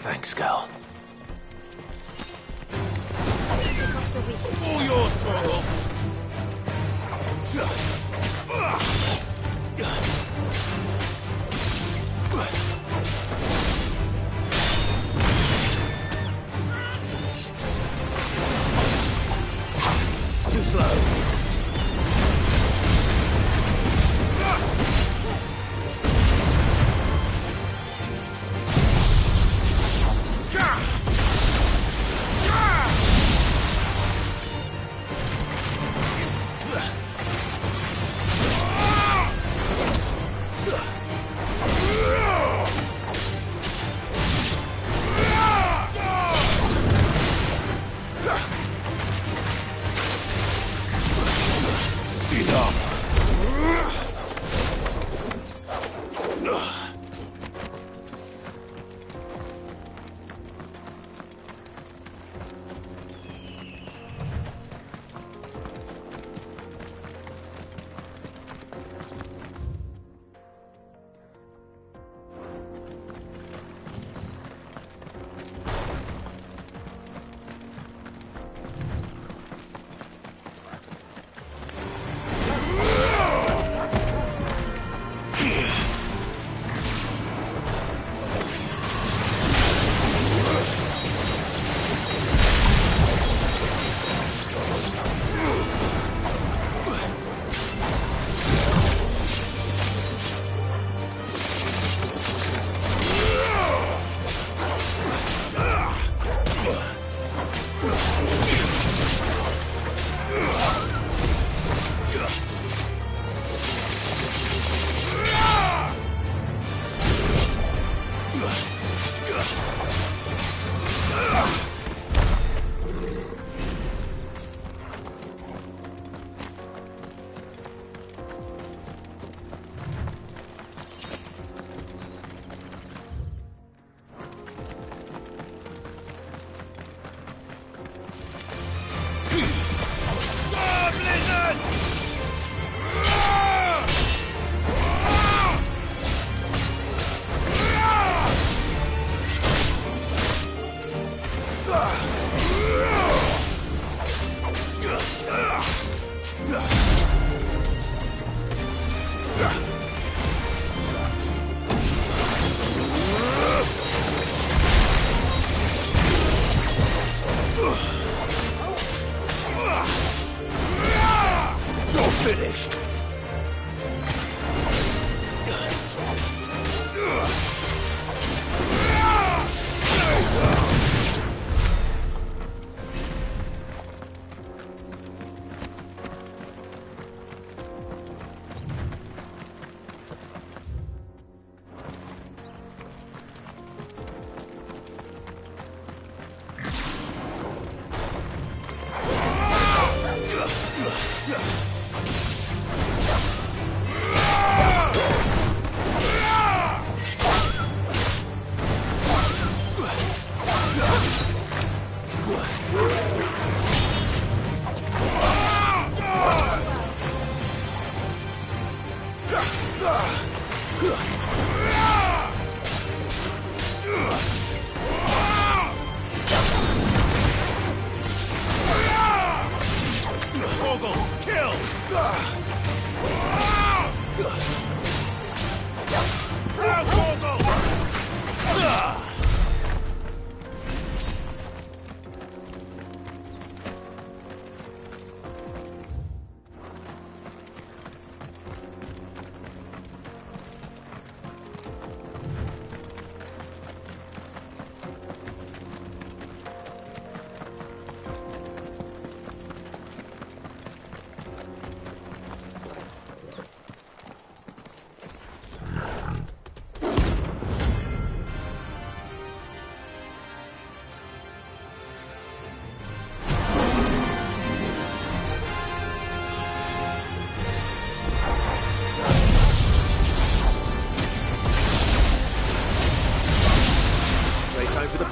Thanks, Gal. All yours, Torgal! Too slow.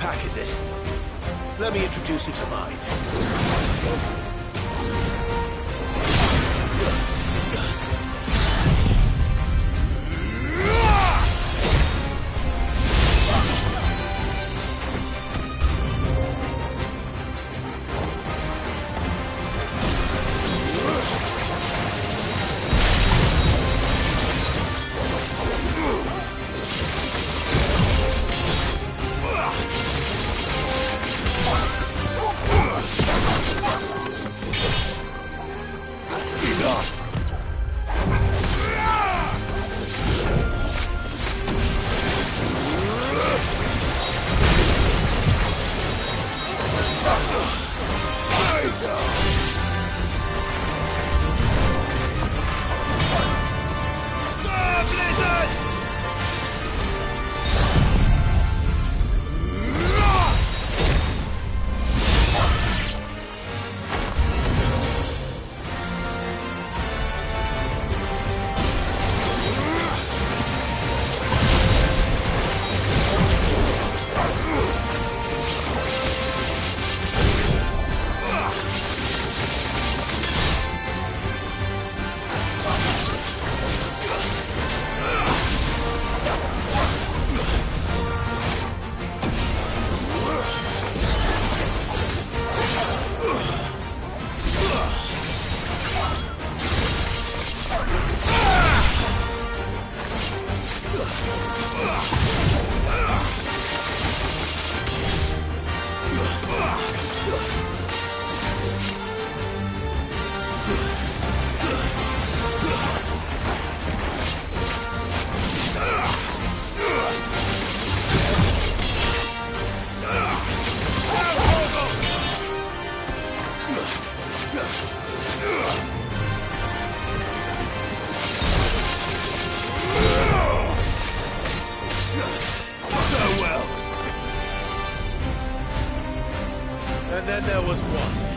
attack, is it? Let me introduce you to mine. And then there was one.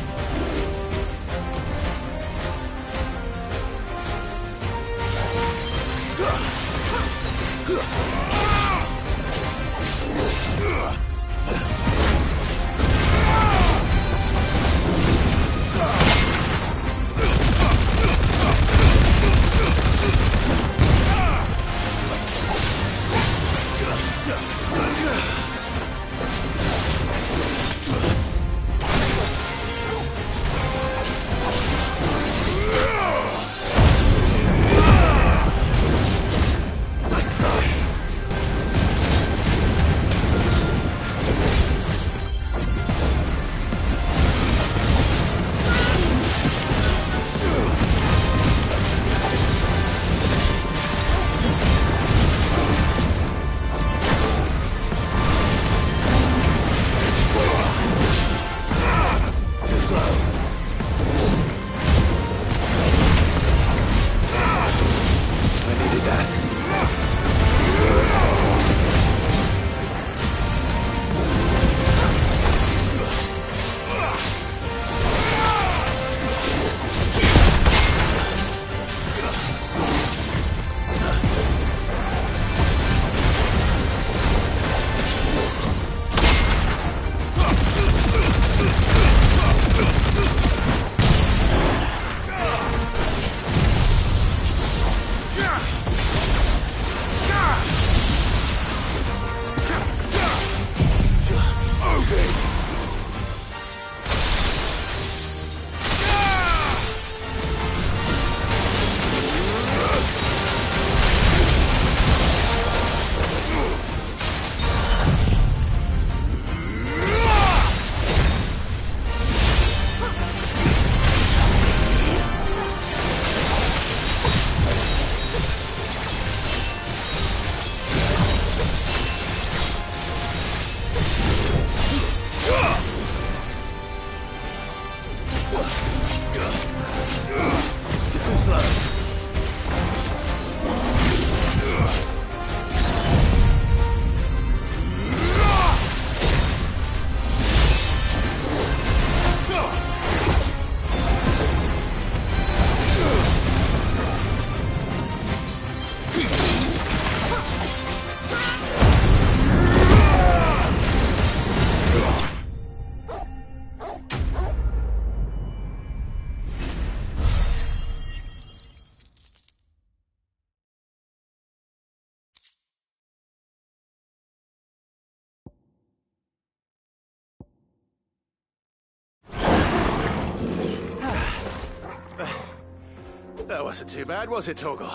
That wasn't too bad, was it, Torgal?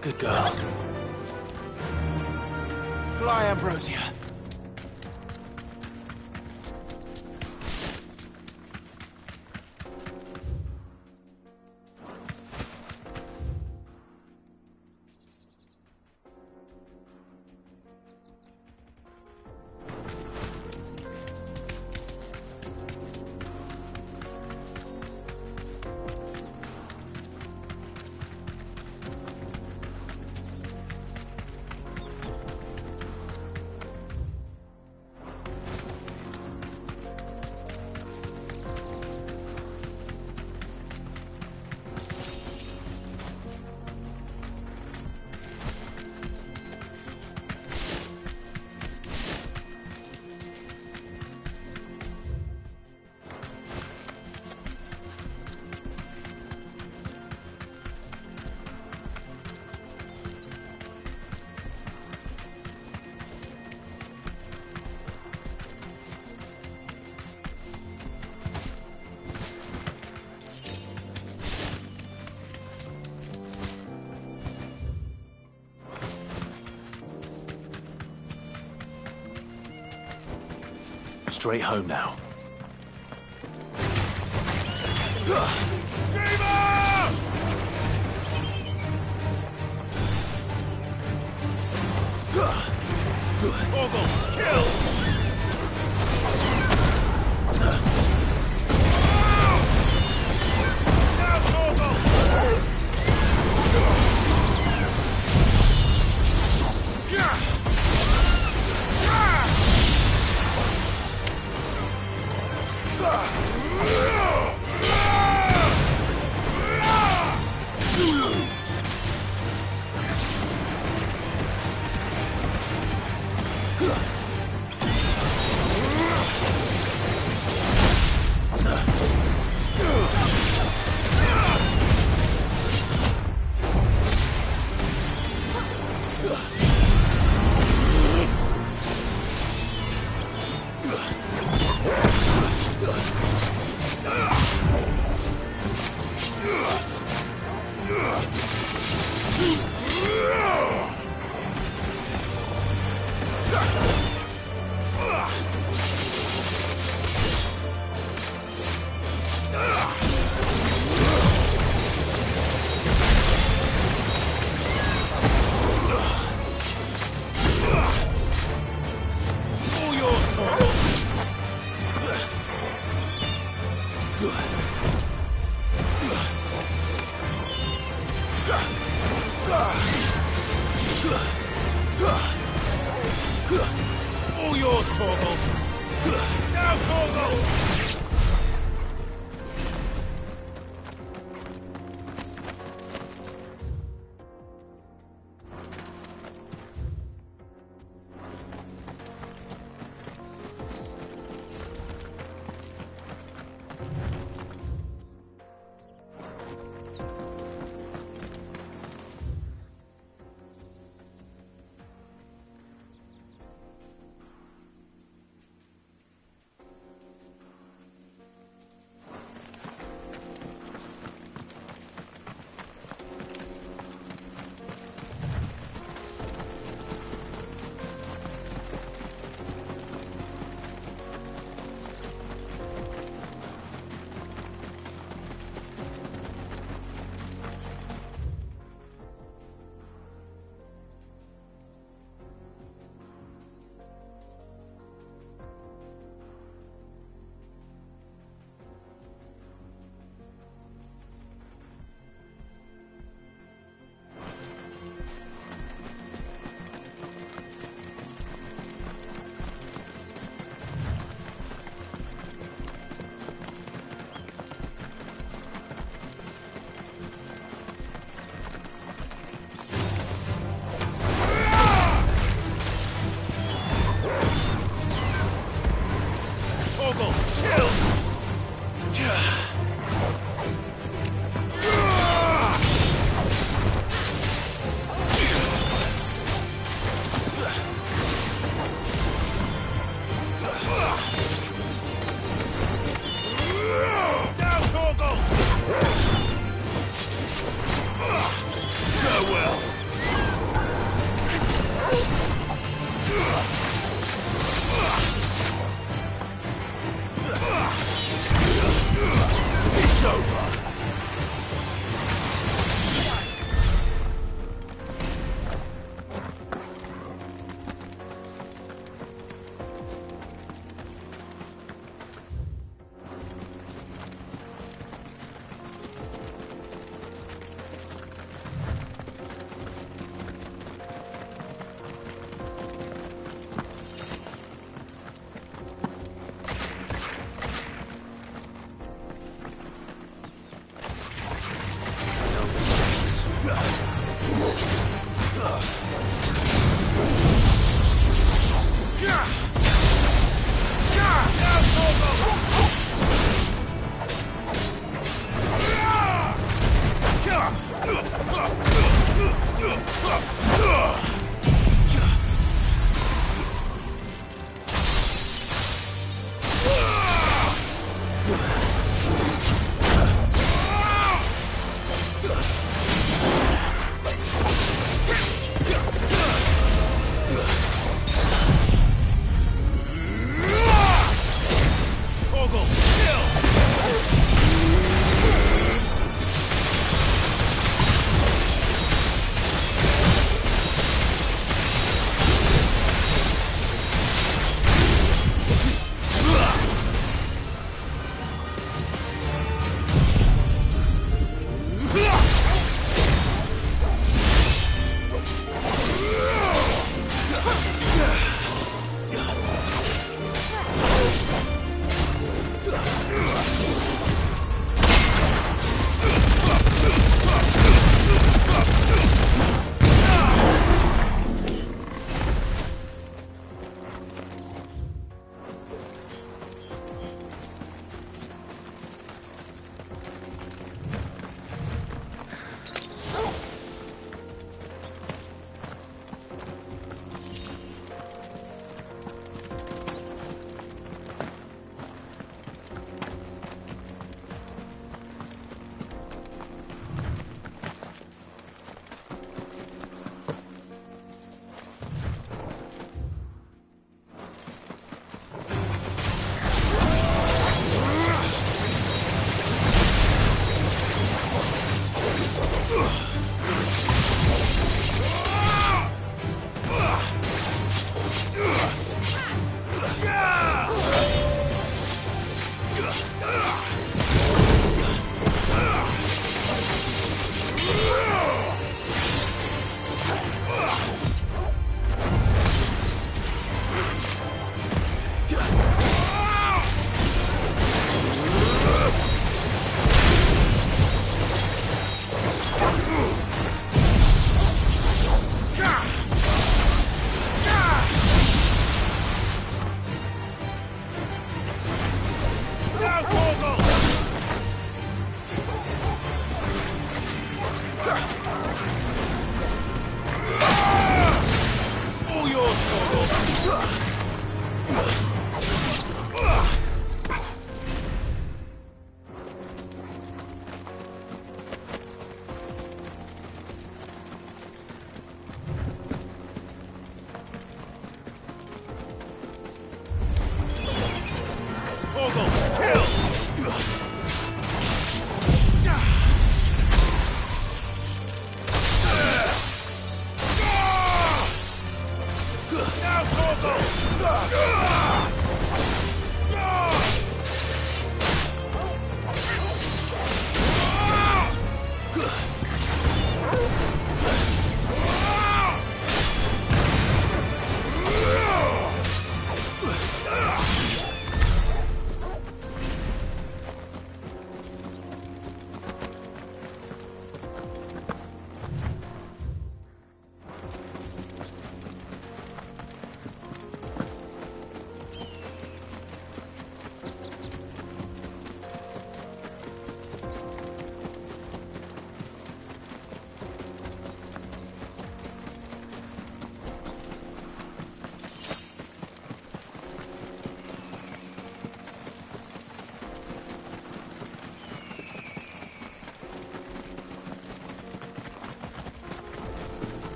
Good girl. Fly, Ambrosia. Straight home now. Torgal, kill! Now, Torgal! All yours, Torgal! Now, Torgal!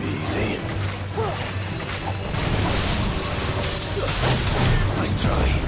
Easy. Nice try.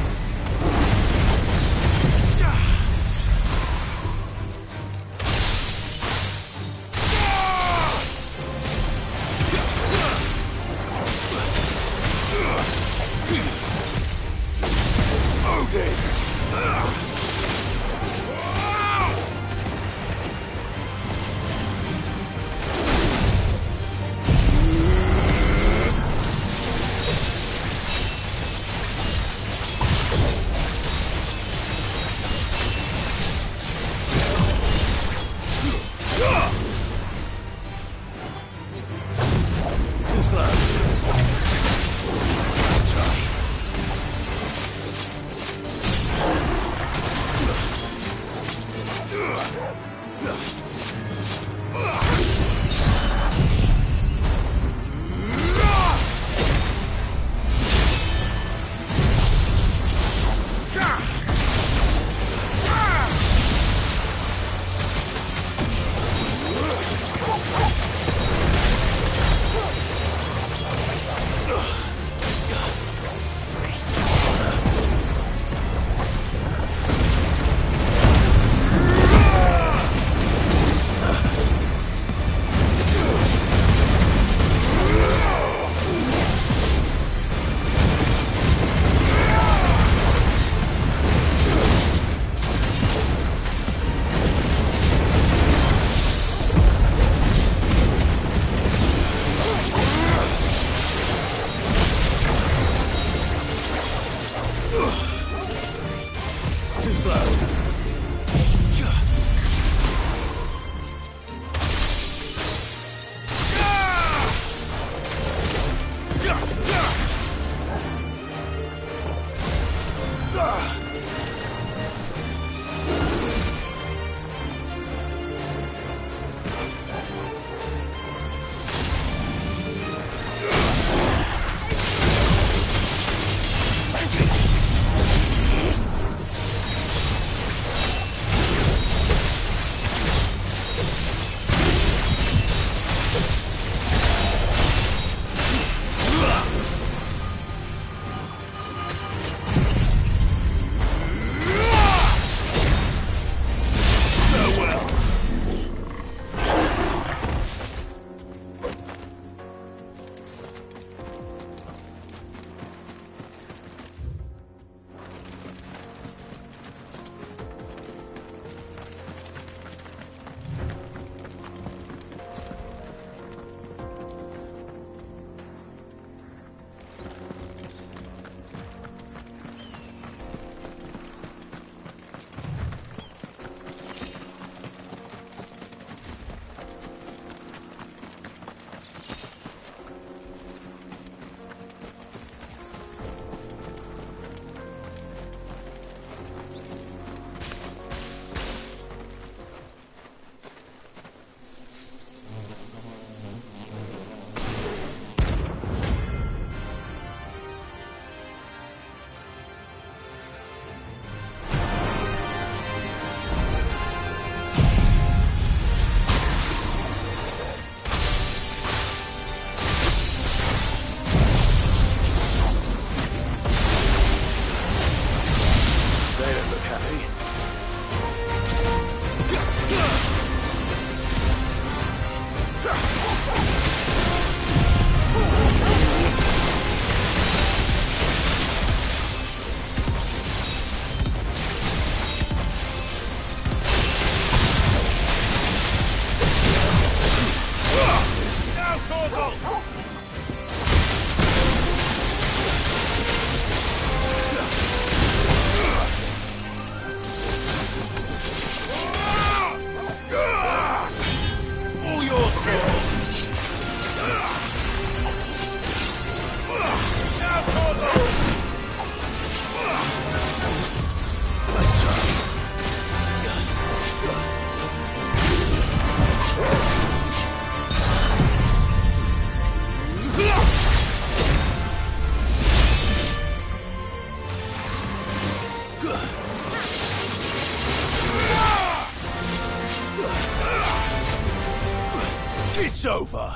It's over.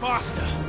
Faster!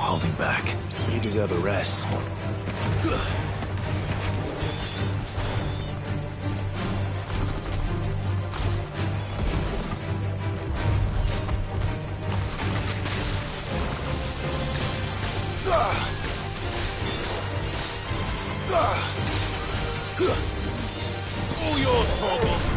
Holding back. You deserve a rest. All yours, Torgal!